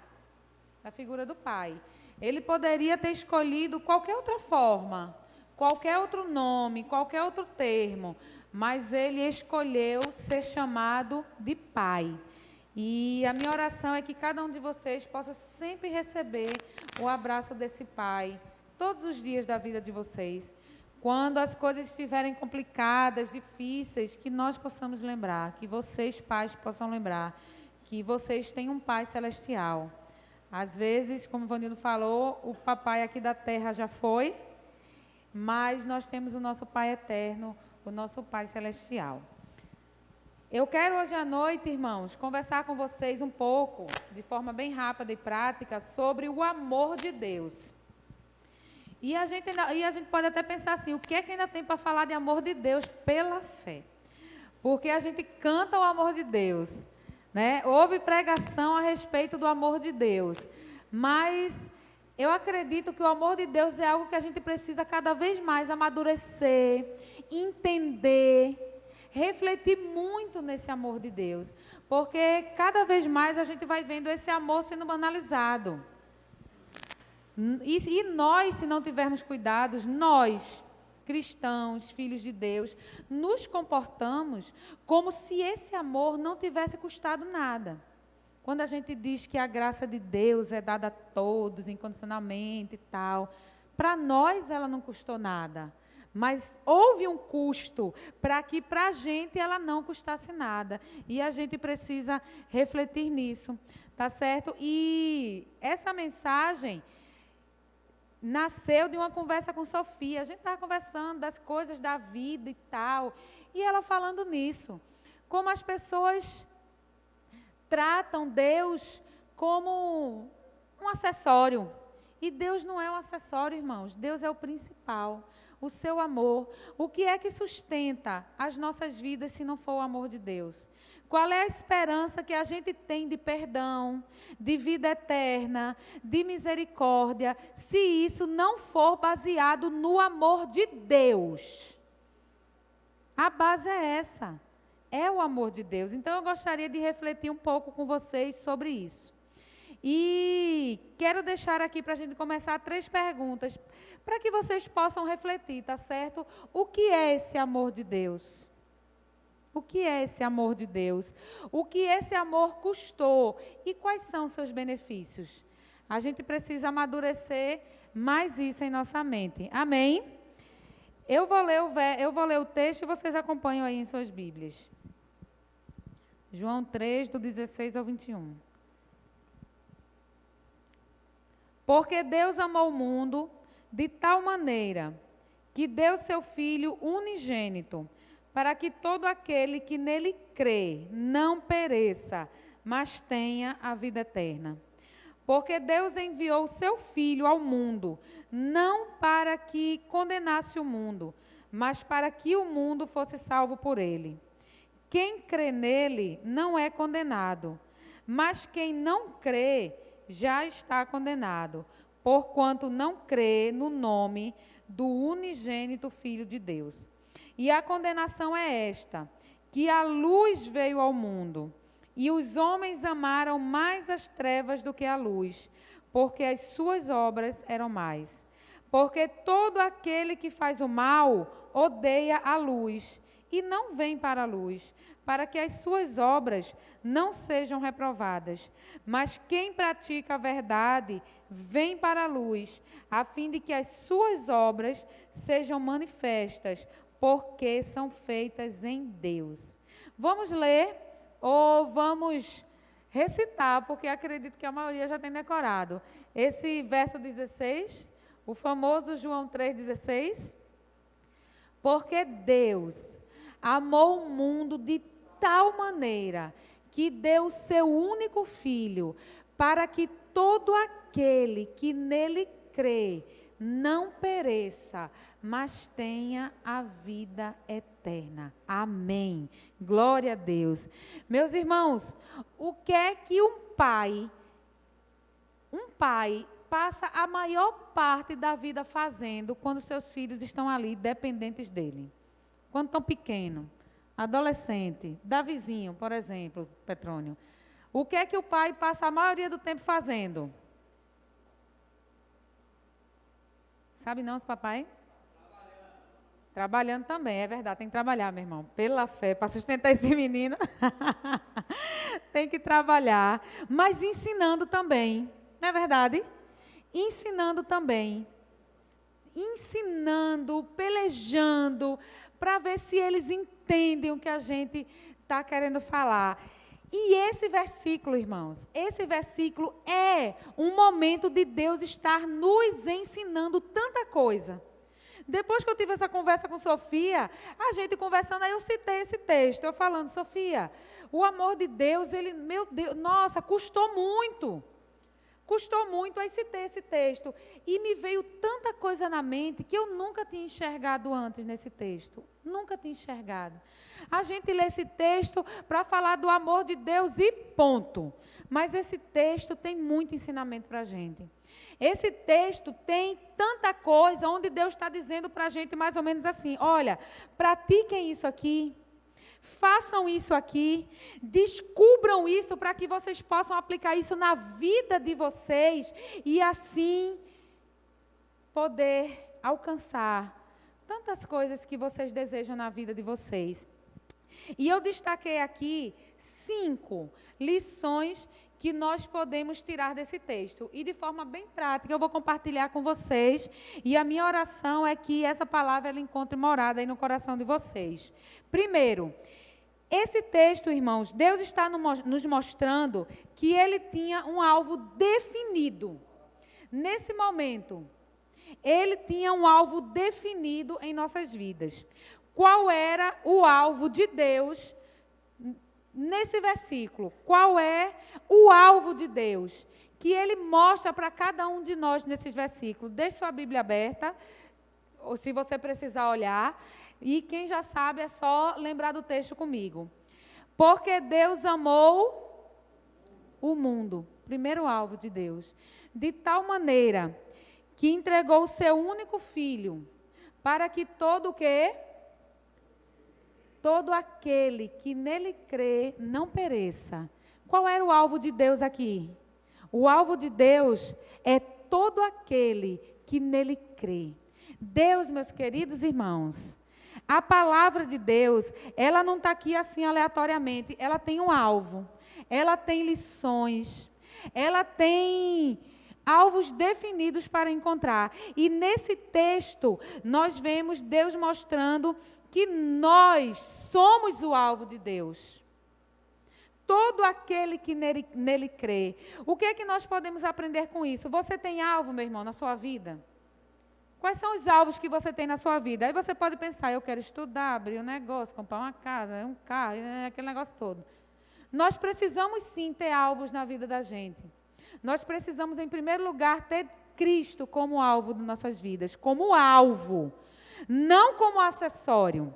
Da figura do Pai. Ele poderia ter escolhido qualquer outra forma, qualquer outro nome, qualquer outro termo, mas ele escolheu ser chamado de Pai. E a minha oração é que cada um de vocês possa sempre receber o abraço desse Pai, todos os dias da vida de vocês. Quando as coisas estiverem complicadas, difíceis, que nós possamos lembrar, que vocês, pais, possam lembrar, que vocês têm um Pai celestial. Às vezes, como o Vanildo falou, o papai aqui da terra já foi, mas nós temos o nosso Pai eterno, o nosso Pai celestial. Eu quero hoje à noite, irmãos, conversar com vocês um pouco, de forma bem rápida e prática, sobre o amor de Deus. E a gente pode até pensar assim, o que é que ainda tem para falar de amor de Deus? Pela fé. Porque a gente canta o amor de Deus, né? Houve pregação a respeito do amor de Deus. Mas eu acredito que o amor de Deus é algo que a gente precisa cada vez mais amadurecer, entender, refletir muito nesse amor de Deus. Porque cada vez mais a gente vai vendo esse amor sendo banalizado. E nós, se não tivermos cuidados, nós, cristãos, filhos de Deus, nos comportamos como se esse amor não tivesse custado nada. Quando a gente diz que a graça de Deus é dada a todos, incondicionalmente e tal, para nós ela não custou nada. Mas houve um custo para que para a gente ela não custasse nada. E a gente precisa refletir nisso, tá certo? E essa mensagem nasceu de uma conversa com Sofia. A gente estava conversando das coisas da vida e tal. E ela falando nisso. Como as pessoas tratam Deus como um acessório. E Deus não é um acessório, irmãos. Deus é o principal. O seu amor. O que é que sustenta as nossas vidas se não for o amor de Deus? Qual é a esperança que a gente tem de perdão, de vida eterna, de misericórdia, se isso não for baseado no amor de Deus? A base é essa. É o amor de Deus. Então, eu gostaria de refletir um pouco com vocês sobre isso. E quero deixar aqui para a gente começar 3 perguntas, para que vocês possam refletir, tá certo? O que é esse amor de Deus? O que é esse amor de Deus? O que esse amor custou? E quais são seus benefícios? A gente precisa amadurecer mais isso em nossa mente. Amém? Eu vou ler o texto e vocês acompanham aí em suas Bíblias. João 3, do 16 ao 21. Porque Deus amou o mundo de tal maneira que deu seu Filho unigênito, para que todo aquele que nele crê não pereça, mas tenha a vida eterna. Porque Deus enviou o seu Filho ao mundo, não para que condenasse o mundo, mas para que o mundo fosse salvo por ele. Quem crê nele não é condenado, mas quem não crê já está condenado, porquanto não crê no nome do unigênito Filho de Deus. E a condenação é esta, que a luz veio ao mundo, e os homens amaram mais as trevas do que a luz, porque as suas obras eram más. Porque todo aquele que faz o mal odeia a luz, e não vem para a luz, para que as suas obras não sejam reprovadas. Mas quem pratica a verdade vem para a luz, a fim de que as suas obras sejam manifestas, porque são feitas em Deus. Vamos ler ou vamos recitar, porque acredito que a maioria já tem decorado. Esse verso 16, o famoso João 3,16. Porque Deus amou o mundo de tal maneira que deu o seu único Filho, para que todo aquele que nele crê não pereça, mas tenha a vida eterna. Amém. Glória a Deus. Meus irmãos, o que é que um pai passa a maior parte da vida fazendo quando seus filhos estão ali dependentes dele? Quando estão pequenos, adolescente, Davizinho, por exemplo, Petrônio. O que é que o pai passa a maioria do tempo fazendo? Sabe não, papai? Trabalhando também, é verdade, tem que trabalhar, meu irmão. Pela fé, para sustentar esse menino, tem que trabalhar. Mas ensinando também, não é verdade? Ensinando também. Ensinando, pelejando, para ver se eles entendem o que a gente está querendo falar. E esse versículo, irmãos, esse versículo é um momento de Deus estar nos ensinando tanta coisa. Depois que eu tive essa conversa com Sofia, a gente conversando, aí eu citei esse texto, eu falando, Sofia, o amor de Deus, ele, meu Deus, nossa, custou muito. custou muito esse texto. E me veio tanta coisa na mente que eu nunca tinha enxergado antes nesse texto. Nunca tinha enxergado. A gente lê esse texto para falar do amor de Deus e ponto. Mas esse texto tem muito ensinamento para a gente. Esse texto tem tanta coisa onde Deus está dizendo para a gente mais ou menos assim: olha, pratiquem isso aqui, façam isso aqui, descubram isso para que vocês possam aplicar isso na vida de vocês e assim poder alcançar tantas coisas que vocês desejam na vida de vocês. E eu destaquei aqui 5 lições que nós podemos tirar desse texto. E de forma bem prática, eu vou compartilhar com vocês. E a minha oração é que essa palavra ela encontre morada aí no coração de vocês. Primeiro, esse texto, irmãos, Deus está nos mostrando que Ele tinha um alvo definido. Nesse momento, Ele tinha um alvo definido em nossas vidas. Qual era o alvo de Deus nesse versículo? Qual é o alvo de Deus? Que Ele mostra para cada um de nós nesses versículos. Deixe sua Bíblia aberta, ou se você precisar olhar. E quem já sabe é só lembrar do texto comigo. Porque Deus amou o mundo. Primeiro alvo de Deus. De tal maneira que entregou o seu único filho, para que todo o quê? Todo aquele que nele crê não pereça. Qual era o alvo de Deus aqui? O alvo de Deus é todo aquele que nele crê. Deus, meus queridos irmãos, a palavra de Deus, ela não está aqui assim aleatoriamente. Ela tem um alvo, ela tem lições, ela tem alvos definidos para encontrar. E nesse texto, nós vemos Deus mostrando que nós somos o alvo de Deus. Todo aquele que nele crê. O que é que nós podemos aprender com isso? Você tem alvo, meu irmão, na sua vida? Quais são os alvos que você tem na sua vida? Aí você pode pensar: eu quero estudar, abrir um negócio, comprar uma casa, um carro, aquele negócio todo. Nós precisamos sim ter alvos na vida da gente. Nós precisamos, em primeiro lugar, ter Cristo como alvo de nossas vidas, como alvo. Não como acessório.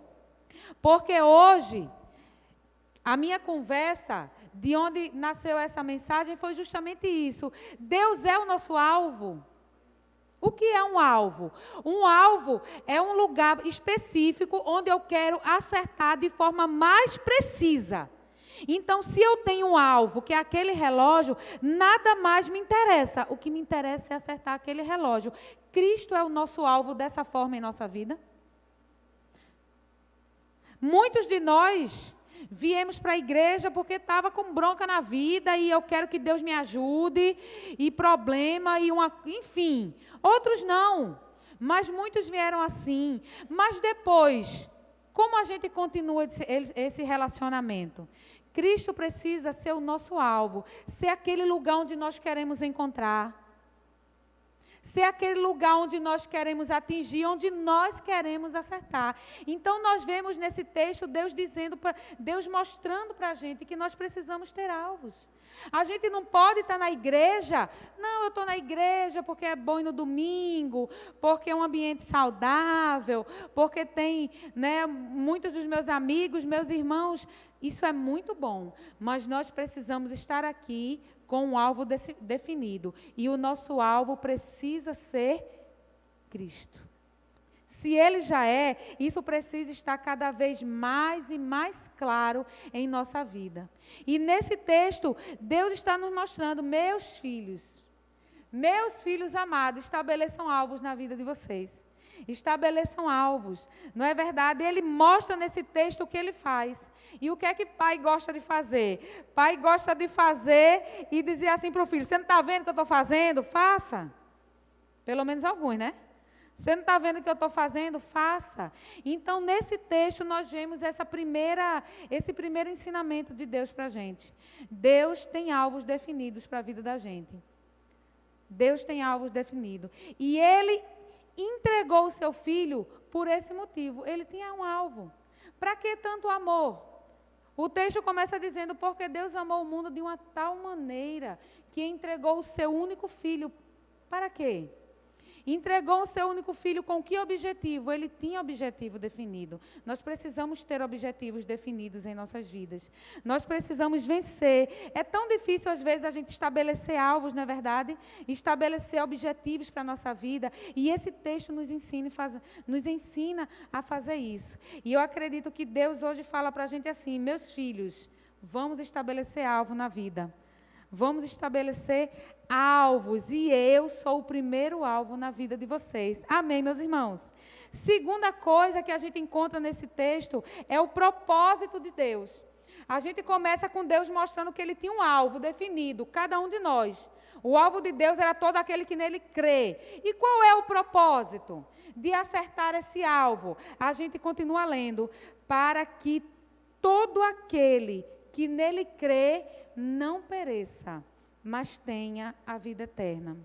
Porque hoje, a minha conversa, de onde nasceu essa mensagem, foi justamente isso. Deus é o nosso alvo. O que é um alvo? Um alvo é um lugar específico onde eu quero acertar de forma mais precisa. Então, se eu tenho um alvo, que é aquele relógio, nada mais me interessa. O que me interessa é acertar aquele relógio. Cristo é o nosso alvo dessa forma em nossa vida? Muitos de nós viemos para a igreja porque estava com bronca na vida e eu quero que Deus me ajude, e problema, enfim. Outros não, mas muitos vieram assim. Mas depois, como a gente continua esse relacionamento? Cristo precisa ser o nosso alvo, ser aquele lugar onde nós queremos encontrar. Ser aquele lugar onde nós queremos atingir, onde nós queremos acertar. Então, nós vemos nesse texto Deus mostrando para a gente que nós precisamos ter alvos. A gente não pode estar na igreja. Não, eu estou na igreja porque é bom ir no domingo, porque é um ambiente saudável, porque tem, muitos dos meus amigos, meus irmãos. Isso é muito bom, mas nós precisamos estar aqui com um alvo definido. E o nosso alvo precisa ser Cristo. Se Ele já é, isso precisa estar cada vez mais e mais claro em nossa vida. E nesse texto, Deus está nos mostrando: meus filhos amados, estabeleçam alvos na vida de vocês. Estabeleçam alvos, não é verdade? Ele mostra nesse texto o que ele faz. E o que é que pai gosta de fazer? Pai gosta de fazer e dizer assim para o filho: você não está vendo o que eu estou fazendo? Faça. Pelo menos alguns, né? Você não está vendo o que eu estou fazendo? Faça. Então, nesse texto, nós vemos esse primeiro ensinamento de Deus para a gente. Deus tem alvos definidos para a vida da gente. Deus tem alvos definidos. E Ele entregou o seu filho por esse motivo. Ele tinha um alvo. Para que tanto amor? O texto começa dizendo, porque Deus amou o mundo de uma tal maneira que entregou o seu único filho. Para quê? Entregou o seu único filho com que objetivo? Ele tinha objetivo definido. Nós precisamos ter objetivos definidos em nossas vidas. Nós precisamos vencer. É tão difícil, às vezes, a gente estabelecer alvos, não é verdade? Estabelecer objetivos para a nossa vida. E esse texto nos ensina a fazer isso. E eu acredito que Deus hoje fala para a gente assim, meus filhos, vamos estabelecer alvo na vida. Vamos estabelecer alvos, e eu sou o primeiro alvo na vida de vocês. Amém, meus irmãos? Segunda coisa que a gente encontra nesse texto é o propósito de Deus. A gente começa com Deus mostrando que Ele tinha um alvo definido, cada um de nós. O alvo de Deus era todo aquele que nele crê. E qual é o propósito? De acertar esse alvo. A gente continua lendo, para que todo aquele que nele crê não pereça, mas tenha a vida eterna.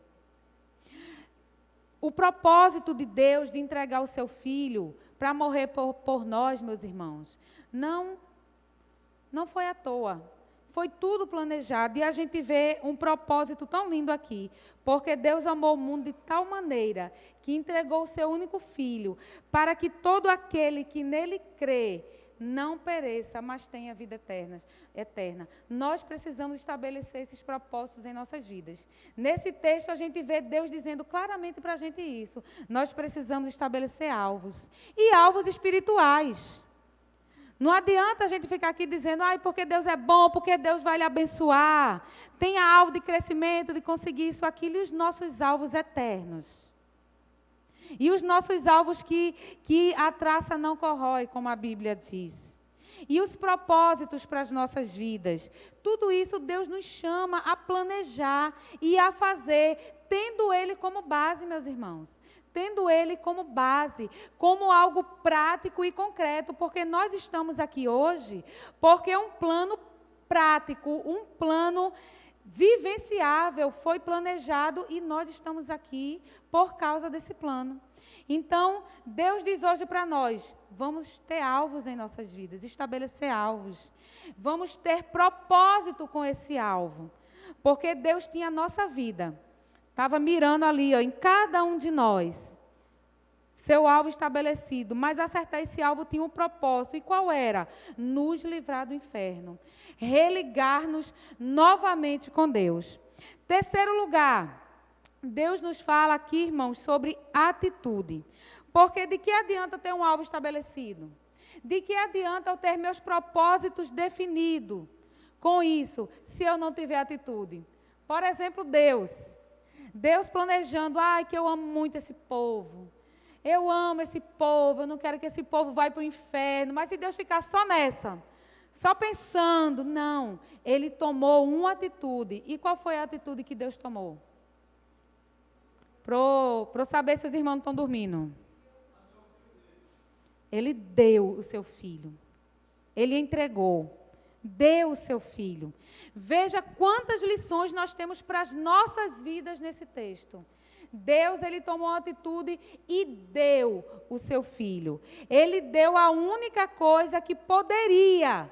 O propósito de Deus de entregar o seu filho para morrer por nós, meus irmãos, não foi à toa. Foi tudo planejado. E a gente vê um propósito tão lindo aqui. Porque Deus amou o mundo de tal maneira que entregou o seu único filho para que todo aquele que nele crê não pereça, mas tenha vida eterna. Nós precisamos estabelecer esses propósitos em nossas vidas. Nesse texto, a gente vê Deus dizendo claramente para a gente isso. Nós precisamos estabelecer alvos. E alvos espirituais. Não adianta a gente ficar aqui dizendo, porque Deus é bom, porque Deus vai lhe abençoar. Tenha alvo de crescimento, de conseguir isso, aquilo, e os nossos alvos eternos. E os nossos alvos que a traça não corrói, como a Bíblia diz. E os propósitos para as nossas vidas. Tudo isso Deus nos chama a planejar e a fazer, tendo Ele como base, meus irmãos. Tendo Ele como base, como algo prático e concreto. Porque nós estamos aqui hoje, porque um plano prático, um plano vivenciável foi planejado e nós estamos aqui por causa desse plano. Então, Deus diz hoje para nós, vamos ter alvos em nossas vidas, estabelecer alvos. Vamos ter propósito com esse alvo, porque Deus tinha a nossa vida. Estava mirando ali, em cada um de nós, seu alvo estabelecido, mas acertar esse alvo tinha um propósito. E qual era? Nos livrar do inferno. Religar-nos novamente com Deus. Terceiro lugar, Deus nos fala aqui, irmãos, sobre atitude. Porque de que adianta ter um alvo estabelecido? De que adianta eu ter meus propósitos definidos com isso, se eu não tiver atitude? Por exemplo, Deus planejando, que eu amo muito esse povo. Eu amo esse povo, eu não quero que esse povo vá para o inferno. Mas se Deus ficar só nessa, só pensando, não. Ele tomou uma atitude. E qual foi a atitude que Deus tomou? Para saber se os irmãos estão dormindo. Ele deu o seu filho. Ele entregou. Deu o seu filho. Veja quantas lições nós temos para as nossas vidas nesse texto. Deus, Ele tomou uma atitude e deu o seu filho. Ele deu a única coisa que poderia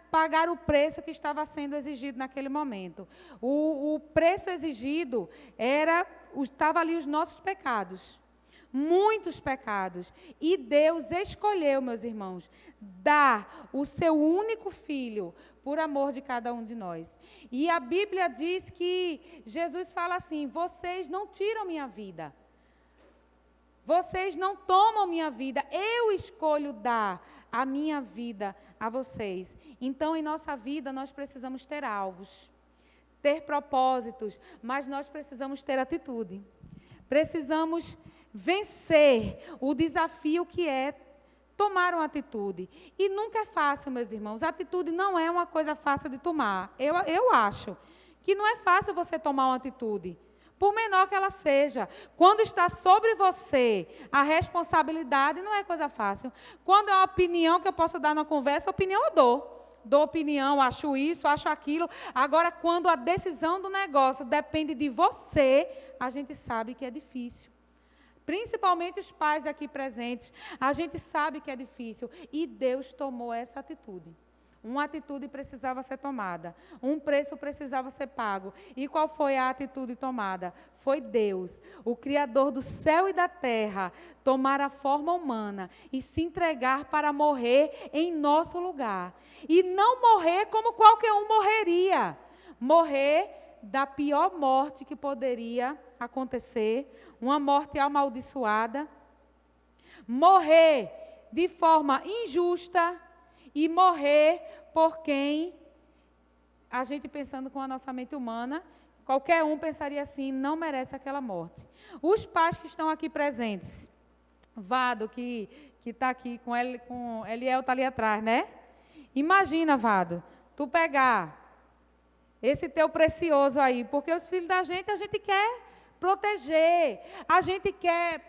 pagar o preço que estava sendo exigido naquele momento. O preço exigido estava ali os nossos pecados. Muitos pecados. E Deus escolheu, meus irmãos, dar o seu único filho por amor de cada um de nós. E a Bíblia diz que Jesus fala assim, vocês não tiram minha vida. Vocês não tomam minha vida. Eu escolho dar a minha vida a vocês. Então, em nossa vida, nós precisamos ter alvos, ter propósitos, mas nós precisamos ter atitude. Precisamos vencer o desafio que é tomar uma atitude. E nunca é fácil, meus irmãos. A atitude não é uma coisa fácil de tomar. Eu acho que não é fácil você tomar uma atitude, por menor que ela seja. Quando está sobre você a responsabilidade, não é coisa fácil. Quando é uma opinião que eu posso dar numa conversa, opinião eu dou. Dou opinião, acho isso, acho aquilo. Agora, quando a decisão do negócio depende de você, a gente sabe que é difícil. principalmente os pais aqui presentes, a gente sabe que é difícil. E Deus tomou essa atitude. Uma atitude precisava ser tomada. Um preço precisava ser pago. E qual foi a atitude tomada? Foi Deus, o Criador do céu e da terra, tomar a forma humana e se entregar para morrer em nosso lugar. E não morrer como qualquer um morreria. Morrer da pior morte que poderia acontecer, uma morte amaldiçoada. Morrer de forma injusta. E morrer por quem, a gente pensando com a nossa mente humana, qualquer um pensaria assim, não merece aquela morte. Os pais que estão aqui presentes, Vado, que está aqui com Eliel, está ali atrás, né? Imagina, Vado, tu pegar esse teu precioso aí, porque os filhos da gente, a gente quer proteger, a gente quer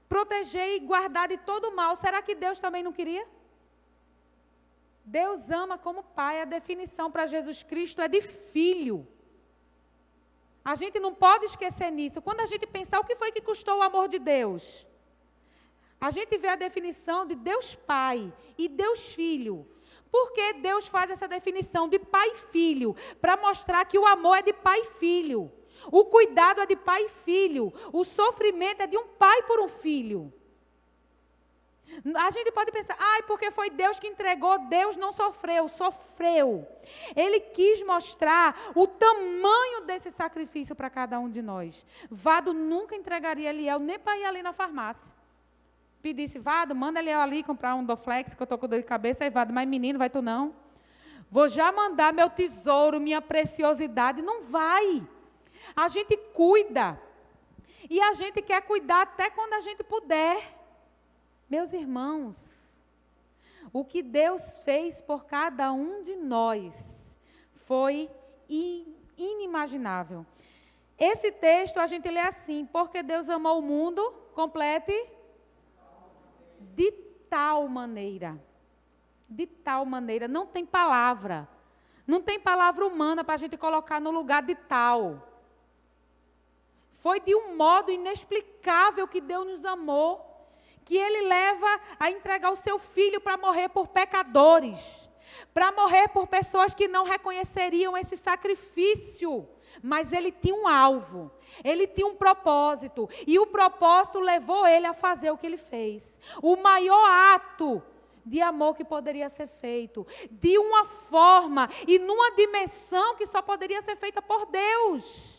proteger e guardar de todo mal. Será que Deus também não queria? Deus ama como pai. A definição para Jesus Cristo é de filho. A gente não pode esquecer nisso. Quando a gente pensar o que foi que custou o amor de Deus, a gente vê a definição de Deus Pai e Deus Filho. Por que Deus faz essa definição de pai e filho? Para mostrar que o amor é de pai e filho. O cuidado é de pai e filho. O sofrimento é de um pai por um filho. A gente pode pensar, porque foi Deus que entregou. Deus não sofreu, sofreu. Ele quis mostrar o tamanho desse sacrifício para cada um de nós. Vado nunca entregaria Eliel nem para ir ali na farmácia. Pedisse, Vado, manda Eliel ali comprar um Doflex, que eu estou com dor de cabeça. Aí Vado, mas menino, vai tu não? Vou já mandar meu tesouro, minha preciosidade. Não vai. A gente cuida. E a gente quer cuidar até quando a gente puder. Meus irmãos, o que Deus fez por cada um de nós foi inimaginável. Esse texto a gente lê assim, porque Deus amou o mundo, complete, de tal maneira. De tal maneira, não tem palavra. Não tem palavra humana para a gente colocar no lugar de tal. Foi de um modo inexplicável que Deus nos amou, que Ele leva a entregar o seu Filho para morrer por pecadores, para morrer por pessoas que não reconheceriam esse sacrifício. Mas Ele tinha um alvo, Ele tinha um propósito, e o propósito levou Ele a fazer o que Ele fez. O maior ato de amor que poderia ser feito, de uma forma e numa dimensão que só poderia ser feita por Deus.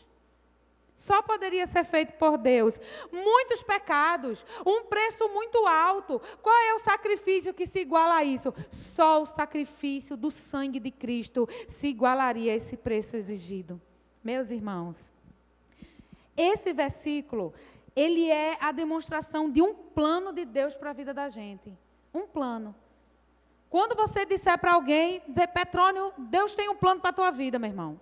Só poderia ser feito por Deus. Muitos pecados, um preço muito alto. Qual é o sacrifício que se iguala a isso? Só o sacrifício do sangue de Cristo se igualaria a esse preço exigido. Meus irmãos, esse versículo, ele é a demonstração de um plano de Deus para a vida da gente. Um plano. Quando você disser para alguém, dizer, Petrônio, Deus tem um plano para a tua vida, meu irmão.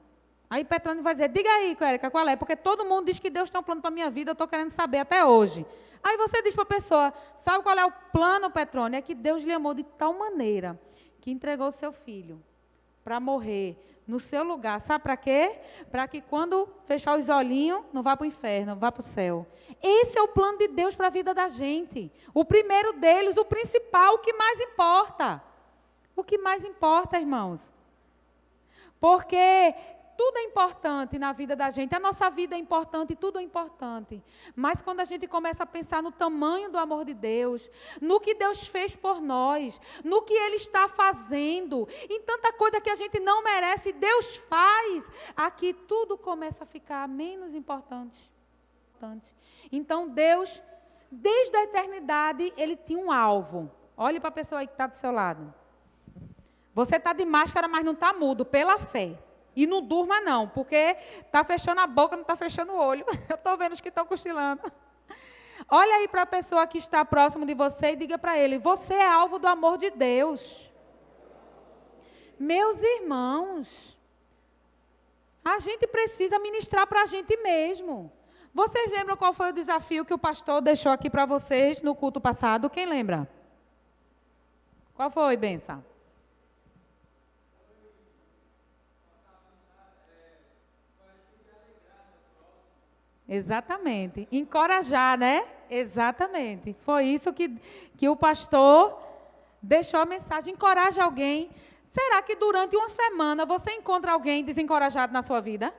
Aí Petrônio vai dizer, diga aí, Érica, qual é? Porque todo mundo diz que Deus tem um plano para a minha vida, eu estou querendo saber até hoje. Aí você diz para a pessoa, sabe qual é o plano, Petrônio? É que Deus lhe amou de tal maneira que entregou o seu filho para morrer no seu lugar. Sabe para quê? Para que quando fechar os olhinhos, não vá para o inferno, vá para o céu. Esse é o plano de Deus para a vida da gente. O primeiro deles, o principal, o que mais importa. O que mais importa, irmãos. Porque tudo é importante na vida da gente. A nossa vida é importante, tudo é importante. Mas quando a gente começa a pensar no tamanho do amor de Deus, no que Deus fez por nós, no que Ele está fazendo, em tanta coisa que a gente não merece, Deus faz, aqui tudo começa a ficar menos importante. Então Deus, desde a eternidade, Ele tinha um alvo. Olhe para a pessoa aí que está do seu lado. Você está de máscara, mas não está mudo, pela fé. E não durma não, porque está fechando a boca, não está fechando o olho. Eu estou vendo os que estão cochilando. Olha aí para a pessoa que está próximo de você e diga para ele, você é alvo do amor de Deus. Meus irmãos, a gente precisa ministrar para a gente mesmo. Vocês lembram qual foi o desafio que o pastor deixou aqui para vocês no culto passado? Quem lembra? Qual foi, Benção? Exatamente. Encorajar, né? Exatamente. Foi isso que o pastor deixou a mensagem. Encoraje alguém. Será que durante uma semana você encontra alguém desencorajado na sua vida?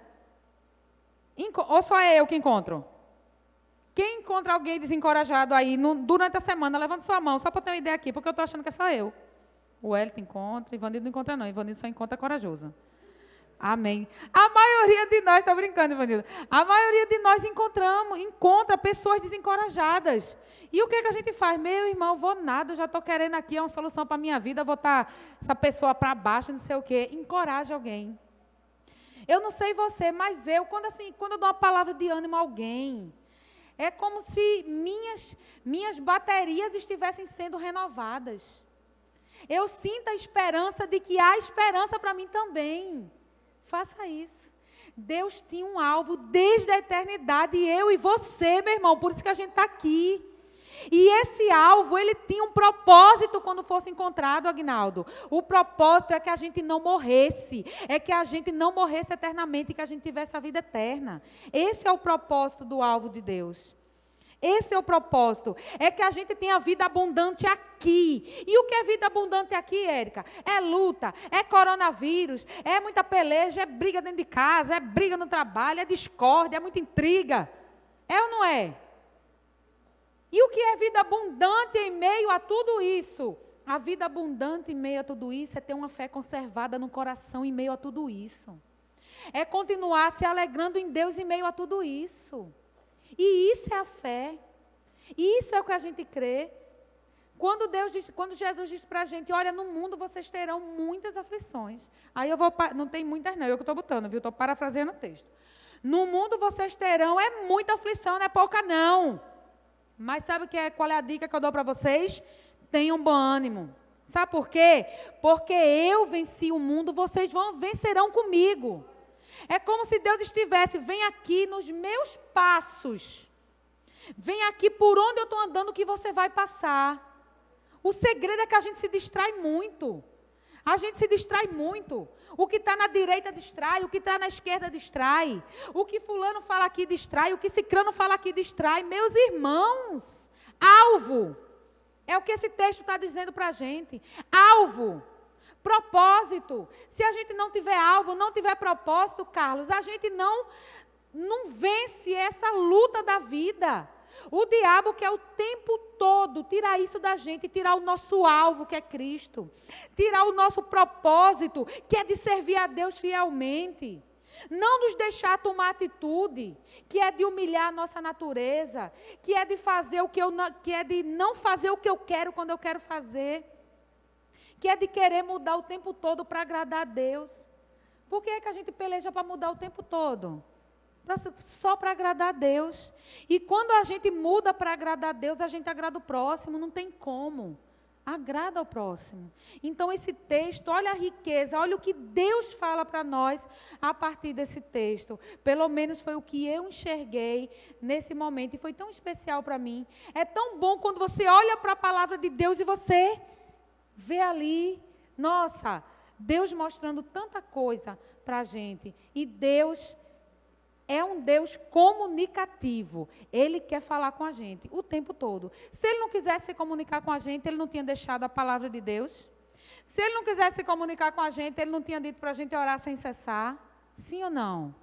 Ou só é eu que encontro? Quem encontra alguém desencorajado aí durante a semana, levanta sua mão, só para ter uma ideia aqui, porque eu estou achando que é só eu. O Wellington encontra, Ivanildo não encontra não, Ivanildo só encontra corajoso. Amém. A maioria de nós, estou brincando, Ivanildo, a maioria de nós encontra pessoas desencorajadas. E o que a gente faz? Meu irmão, vou nada, eu já estou querendo aqui uma solução para a minha vida, vou botar essa pessoa para baixo, não sei o quê. Encoraje alguém. Eu não sei você, mas quando eu dou uma palavra de ânimo a alguém, é como se minhas baterias estivessem sendo renovadas. Eu sinto a esperança de que há esperança para mim também. Faça isso. Deus tinha um alvo desde a eternidade, eu e você, meu irmão, por isso que a gente está aqui. E esse alvo, ele tinha um propósito quando fosse encontrado, Aguinaldo. O propósito é que a gente não morresse, eternamente, que a gente tivesse a vida eterna. Esse é o propósito do alvo de Deus. Esse é o propósito, é que a gente tenha vida abundante aqui. E o que é vida abundante aqui, Érica? É luta, é coronavírus, é muita peleja, é briga dentro de casa, é briga no trabalho, é discórdia, é muita intriga. É ou não é? E o que é vida abundante em meio a tudo isso? A vida abundante em meio a tudo isso é ter uma fé conservada no coração em meio a tudo isso. É continuar se alegrando em Deus em meio a tudo isso. E isso é a fé. Isso é o que a gente crê. Quando Jesus disse para a gente, olha, no mundo vocês terão muitas aflições. Aí não tem muitas não, eu que estou botando, viu? Estou parafraseando o texto. No mundo vocês terão, é muita aflição, não é pouca não. Mas sabe qual é a dica que eu dou para vocês? Tenham bom ânimo. Sabe por quê? Porque eu venci o mundo, vocês vencerão comigo. É como se Deus estivesse, vem aqui nos meus passos. Vem aqui por onde eu estou andando que você vai passar. O segredo é que a gente se distrai muito. A gente se distrai muito. O que está na direita distrai, o que está na esquerda distrai. O que fulano fala aqui distrai, o que cicrano fala aqui distrai. Meus irmãos, alvo. É o que esse texto está dizendo para a gente. Alvo. Propósito. Se a gente não tiver alvo, não tiver propósito, Carlos, a gente não vence essa luta da vida. O diabo quer o tempo todo tirar isso da gente, tirar o nosso alvo, que é Cristo. Tirar o nosso propósito, que é de servir a Deus fielmente. Não nos deixar tomar atitude, que é de humilhar a nossa natureza, que é de fazer que é de não fazer o que eu quero quando eu quero fazer. Que é de querer mudar o tempo todo para agradar a Deus. Por que é que a gente peleja para mudar o tempo todo? Só para agradar a Deus. E quando a gente muda para agradar a Deus, a gente agrada o próximo, não tem como. Agrada ao próximo. Então esse texto, olha a riqueza, olha o que Deus fala para nós a partir desse texto. Pelo menos foi o que eu enxerguei nesse momento e foi tão especial para mim. É tão bom quando você olha para a palavra de Deus e você vê ali, nossa, Deus mostrando tanta coisa para a gente. E Deus é um Deus comunicativo. Ele quer falar com a gente o tempo todo. Se Ele não quisesse se comunicar com a gente, Ele não tinha deixado a palavra de Deus. Se Ele não quisesse se comunicar com a gente, Ele não tinha dito para a gente orar sem cessar. Sim ou não?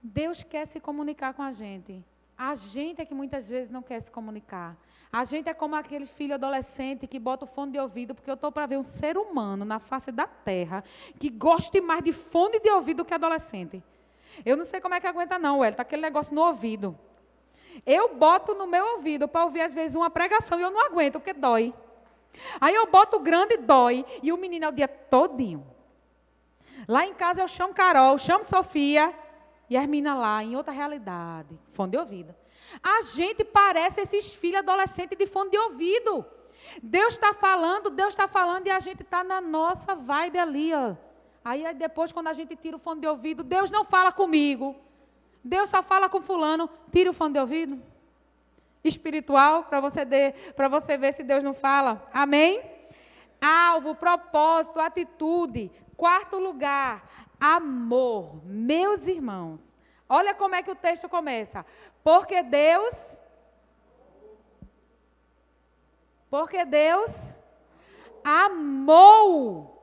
Deus quer se comunicar com a gente. A gente é que muitas vezes não quer se comunicar. A gente é como aquele filho adolescente que bota o fone de ouvido, porque eu estou para ver um ser humano na face da terra que goste mais de fone de ouvido do que adolescente. Eu não sei como é que aguenta não, Wellington, aquele negócio no ouvido. Eu boto no meu ouvido para ouvir às vezes uma pregação e eu não aguento, porque dói. Aí eu boto o grande, dói, e o menino é o dia todinho. Lá em casa eu chamo Carol, chamo Sofia, e as meninas lá, em outra realidade, fone de ouvido. A gente parece esses filhos adolescentes de fone de ouvido. Deus está falando e a gente está na nossa vibe ali, ó. Aí depois, quando a gente tira o fone de ouvido, Deus não fala comigo. Deus só fala com fulano. Tira o fone de ouvido. Espiritual, para você ver se Deus não fala. Amém? Alvo, propósito, atitude. Quarto lugar, amor. Meus irmãos, Olha como é que o texto começa. Porque Deus amou.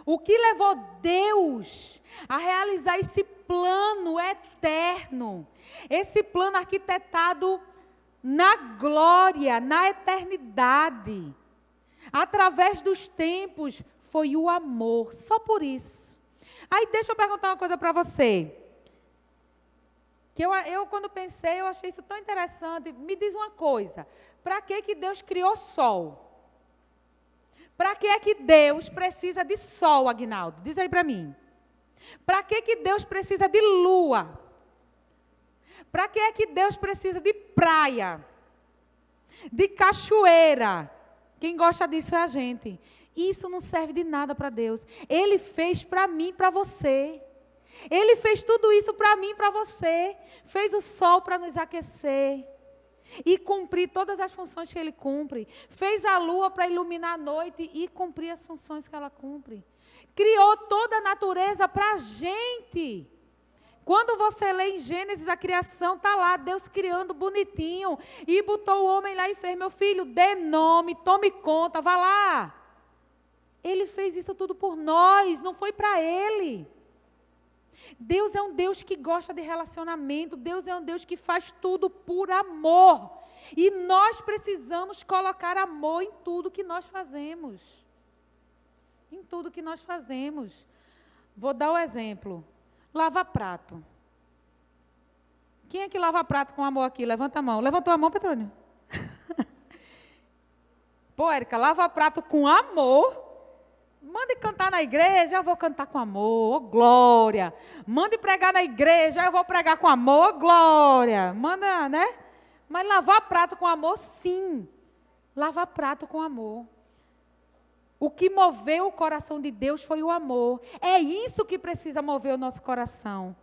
O que levou Deus a realizar esse plano eterno, esse plano arquitetado na glória, na eternidade, através dos tempos, foi o amor, só por isso. Aí deixa eu perguntar uma coisa para você, que eu quando pensei, eu achei isso tão interessante. Me diz uma coisa, para que Deus criou sol? Para que é que Deus precisa de sol, Aguinaldo? Diz aí para mim. Para que Deus precisa de lua? Para que é que Deus precisa de praia? De cachoeira? Quem gosta disso é a gente. Isso não serve de nada para Deus. Ele fez para mim e para você. Ele fez tudo isso para mim e para você. Fez o sol para nos aquecer e cumprir todas as funções que ele cumpre. Fez a lua para iluminar a noite e cumprir as funções que ela cumpre. Criou toda a natureza para a gente. Quando você lê em Gênesis a criação, está lá, Deus criando bonitinho. E botou o homem lá e fez: meu filho, dê nome, tome conta, vá lá. Ele fez isso tudo por nós, não foi para ele. Deus é um Deus que gosta de relacionamento. Deus é um Deus que faz tudo por amor. E nós precisamos colocar amor em tudo que nós fazemos. Em tudo que nós fazemos. Vou dar o exemplo. Lava prato. Quem é que lava prato com amor aqui? Levanta a mão. Levantou a mão, Petrônio? Pô, Érica, lava prato com amor. Mande cantar na igreja, eu vou cantar com amor, oh, glória. Mande pregar na igreja, eu vou pregar com amor, oh, glória. Manda, né? Mas lavar prato com amor, sim. Lavar prato com amor. O que moveu o coração de Deus foi o amor. É isso que precisa mover o nosso coração.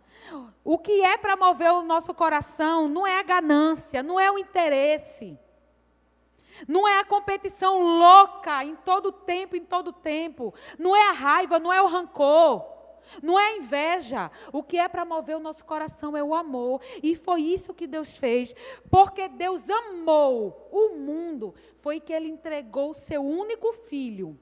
O que é para mover o nosso coração não é a ganância, não é o interesse. Não é a competição louca em todo tempo. Não é a raiva, não é o rancor. Não é a inveja. O que é para mover o nosso coração é o amor. E foi isso que Deus fez. Porque Deus amou o mundo. Foi que Ele entregou o seu único filho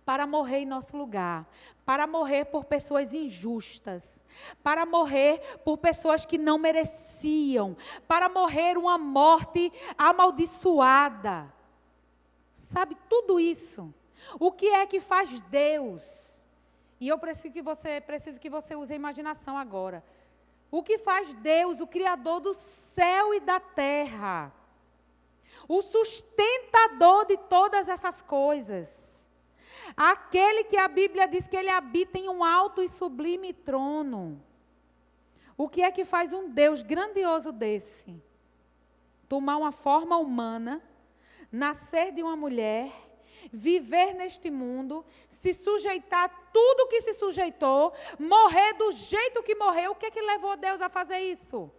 para morrer em nosso lugar. Para morrer por pessoas injustas. Para morrer por pessoas que não mereciam. Para morrer uma morte amaldiçoada. Sabe, tudo isso. O que é que faz Deus? E eu preciso que você use a imaginação agora. O que faz Deus, o Criador do céu e da terra? O sustentador de todas essas coisas. Aquele que a Bíblia diz que ele habita em um alto e sublime trono. O que é que faz um Deus grandioso desse? Tomar uma forma humana, nascer de uma mulher, viver neste mundo, se sujeitar a tudo que se sujeitou, morrer do jeito que morreu. O que é que levou Deus a fazer isso?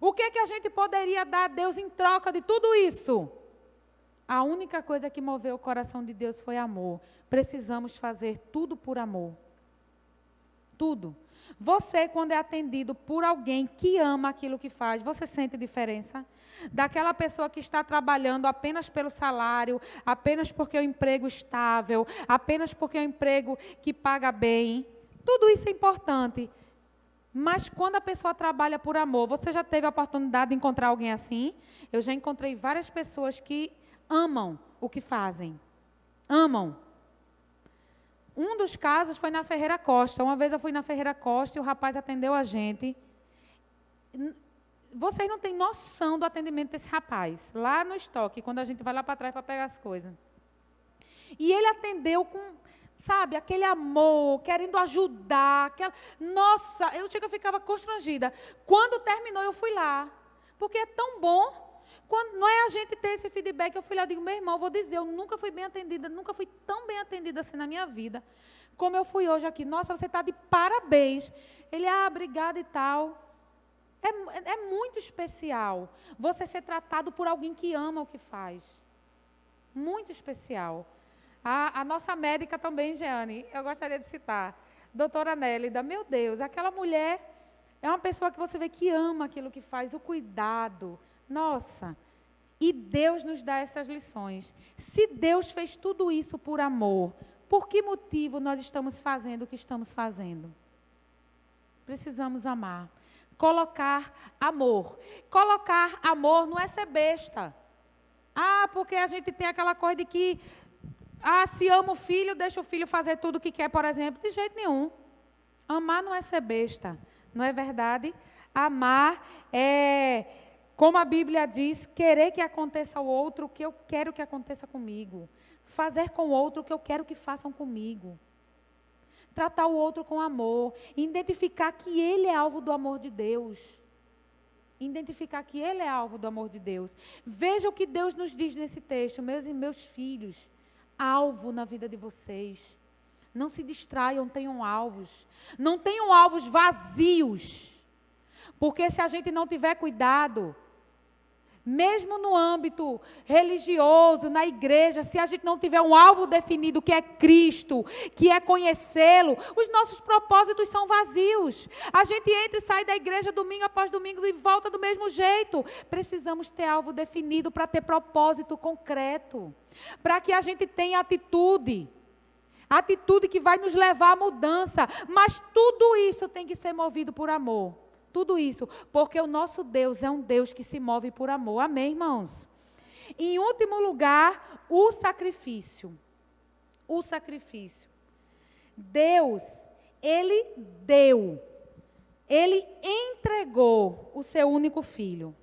O que é que a gente poderia dar a Deus em troca de tudo isso? A única coisa que moveu o coração de Deus foi amor. Precisamos fazer tudo por amor. Tudo. Você, quando é atendido por alguém que ama aquilo que faz, você sente diferença? Daquela pessoa que está trabalhando apenas pelo salário, apenas porque é um emprego estável, apenas porque é um emprego que paga bem. Tudo isso é importante. Mas quando a pessoa trabalha por amor, você já teve a oportunidade de encontrar alguém assim? Eu já encontrei várias pessoas que amam o que fazem. Amam. Um dos casos foi na Ferreira Costa. Uma vez eu fui na Ferreira Costa e o rapaz atendeu a gente. Vocês não têm noção do atendimento desse rapaz. Lá no estoque, quando a gente vai lá para trás para pegar as coisas. E ele atendeu com, sabe, aquele amor, querendo ajudar. Nossa, eu ficava constrangida. Quando terminou, eu fui lá. Porque é tão bom. Quando não é a gente ter esse feedback, eu fui lá e digo: meu irmão, eu vou dizer, eu nunca fui bem atendida, nunca fui tão bem atendida assim na minha vida, como eu fui hoje aqui. Nossa, você está de parabéns. Ele, obrigada e tal. É muito especial você ser tratado por alguém que ama o que faz. Muito especial. A nossa médica também, Jeane, eu gostaria de citar, doutora Nélida, meu Deus, aquela mulher É uma pessoa que você vê que ama aquilo que faz, o cuidado. Nossa, e Deus nos dá essas lições. Se Deus fez tudo isso por amor, por que motivo nós estamos fazendo o que estamos fazendo? Precisamos amar. Colocar amor. Colocar amor não é ser besta. Porque a gente tem aquela coisa de que, se ama o filho, deixa o filho fazer tudo o que quer, por exemplo. De jeito nenhum. Amar não é ser besta. Não é verdade? Amar é, como a Bíblia diz, querer que aconteça ao outro o que eu quero que aconteça comigo. Fazer com o outro o que eu quero que façam comigo. Tratar o outro com amor. Identificar que ele é alvo do amor de Deus. Identificar que ele é alvo do amor de Deus. Veja o que Deus nos diz nesse texto. Meus filhos, alvo na vida de vocês. Não se distraiam, tenham alvos. Não tenham alvos vazios. Porque se a gente não tiver cuidado, mesmo no âmbito religioso, na igreja, se a gente não tiver um alvo definido, que é Cristo, que é conhecê-lo, os nossos propósitos são vazios. A gente entra e sai da igreja domingo após domingo e volta do mesmo jeito. Precisamos ter alvo definido para ter propósito concreto. Para que a gente tenha atitude. Atitude que vai nos levar à mudança. Mas tudo isso tem que ser movido por amor. Tudo isso, porque o nosso Deus é um Deus que se move por amor. Amém, irmãos? Em último lugar, o sacrifício. O sacrifício. Deus, Ele deu. Ele entregou o seu único filho.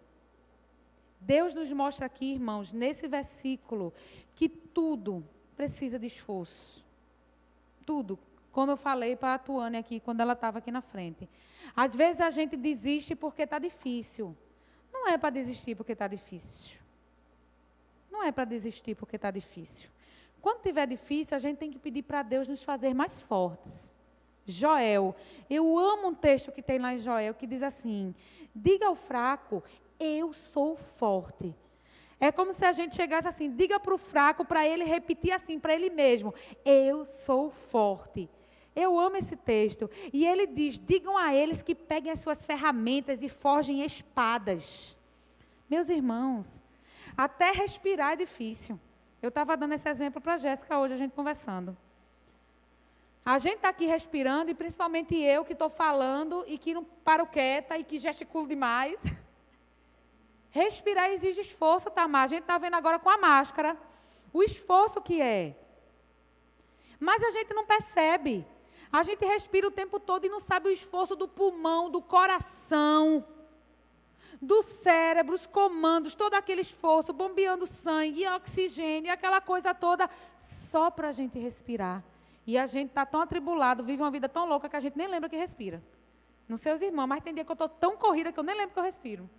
Deus nos mostra aqui, irmãos, nesse versículo, que tudo precisa de esforço. Tudo. Como eu falei para a Tuane aqui, quando ela estava aqui na frente. Às vezes a gente desiste porque está difícil. Não é para desistir porque está difícil. Não é para desistir porque está difícil. Quando estiver difícil, a gente tem que pedir para Deus nos fazer mais fortes. Joel, eu amo um texto que tem lá em Joel, que diz assim, diga ao fraco, eu sou forte. É como se a gente chegasse assim, diga para o fraco, para ele repetir assim, para ele mesmo, eu sou forte. Eu amo esse texto. E ele diz, digam a eles que peguem as suas ferramentas e forjem espadas. Meus irmãos, até respirar é difícil. Eu estava dando esse exemplo para a Jéssica hoje, a gente conversando. A gente está aqui respirando, e principalmente eu que estou falando, e que não paro quieta, e que gesticulo demais. Respirar exige esforço, Tamar. A gente está vendo agora com a máscara o esforço que é. Mas a gente não percebe. A gente respira o tempo todo e não sabe o esforço do pulmão, do coração, do cérebro, os comandos, todo aquele esforço, bombeando sangue, oxigênio, aquela coisa toda, só para a gente respirar. E a gente está tão atribulado, vive uma vida tão louca que a gente nem lembra que respira. Não sei os irmãos, mas tem dia que eu estou tão corrida que eu nem lembro que eu respiro.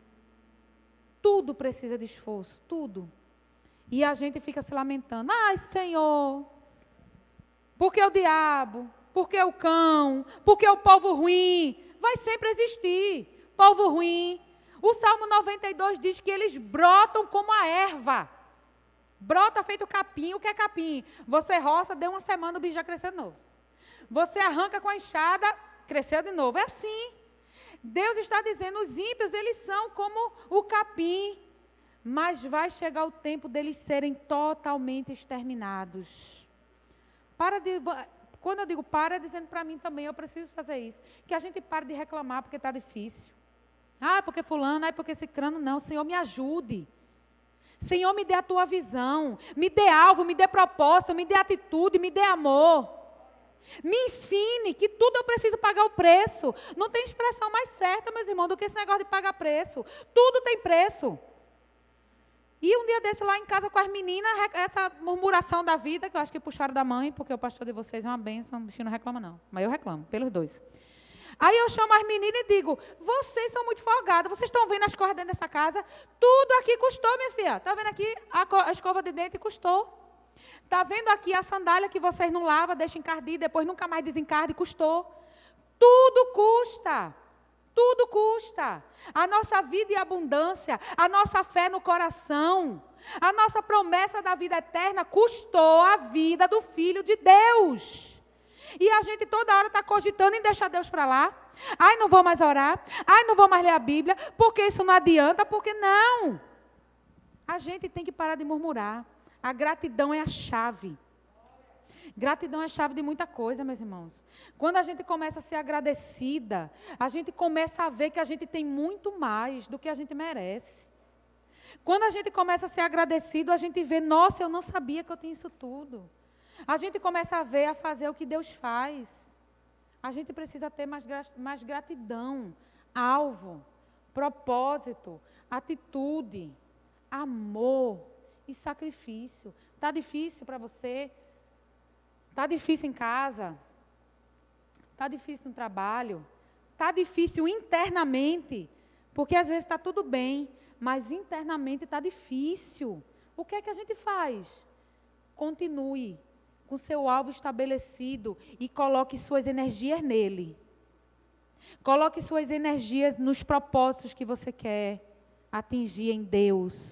Tudo precisa de esforço, tudo. E a gente fica se lamentando. Ai, Senhor, por que o diabo? Por que o cão? Por que o povo ruim? Vai sempre existir povo ruim. O Salmo 92 diz que eles brotam como a erva. Brota feito capim. O que é capim? Você roça, deu uma semana, o bicho já cresceu de novo. Você arranca com a enxada, cresceu de novo. É assim. Deus está dizendo, os ímpios, eles são como o capim. Mas vai chegar o tempo deles serem totalmente exterminados. Quando eu digo para, é dizendo para mim também, eu preciso fazer isso. Que a gente pare de reclamar porque está difícil. Porque fulano, porque cicrano, não. Senhor, me ajude. Senhor, me dê a tua visão. Me dê alvo, me dê propósito, me dê atitude, me dê amor. Me ensine que tudo eu preciso pagar o preço. Não tem expressão mais certa, meus irmãos, do que esse negócio de pagar preço. Tudo tem preço. E um dia desse lá em casa com as meninas, essa murmuração da vida, que eu acho que puxaram da mãe, porque o pastor de vocês é uma bênção, o bichinho não reclama não. Mas eu reclamo, pelos dois. Aí eu chamo as meninas e digo, vocês são muito folgadas, vocês estão vendo as coisas dentro dessa casa? Tudo aqui custou, minha filha. Está vendo aqui a escova de dente? Custou. Está vendo aqui a sandália que vocês não lavam, deixam encardir, depois nunca mais desencarde? Custou. Tudo custa. Tudo custa. A nossa vida e abundância, a nossa fé no coração, a nossa promessa da vida eterna custou a vida do Filho de Deus. E a gente toda hora está cogitando em deixar Deus para lá. Ai, não vou mais orar. Ai, não vou mais ler a Bíblia, porque isso não adianta, porque não. A gente tem que parar de murmurar. A gratidão é a chave. Gratidão é a chave de muita coisa, meus irmãos. Quando a gente começa a ser agradecida, a gente começa a ver que a gente tem muito mais do que a gente merece. Quando a gente começa a ser agradecido, a gente vê, nossa, eu não sabia que eu tinha isso tudo. A gente começa a ver, a fazer o que Deus faz. A gente precisa ter mais gratidão, alvo, propósito, atitude, amor e sacrifício. Está difícil para você? Está difícil em casa? Está difícil no trabalho? Está difícil internamente? Porque às vezes está tudo bem, mas internamente está difícil. O que é que a gente faz? Continue com seu alvo estabelecido e coloque suas energias nele. Coloque suas energias nos propósitos que você quer atingir em Deus.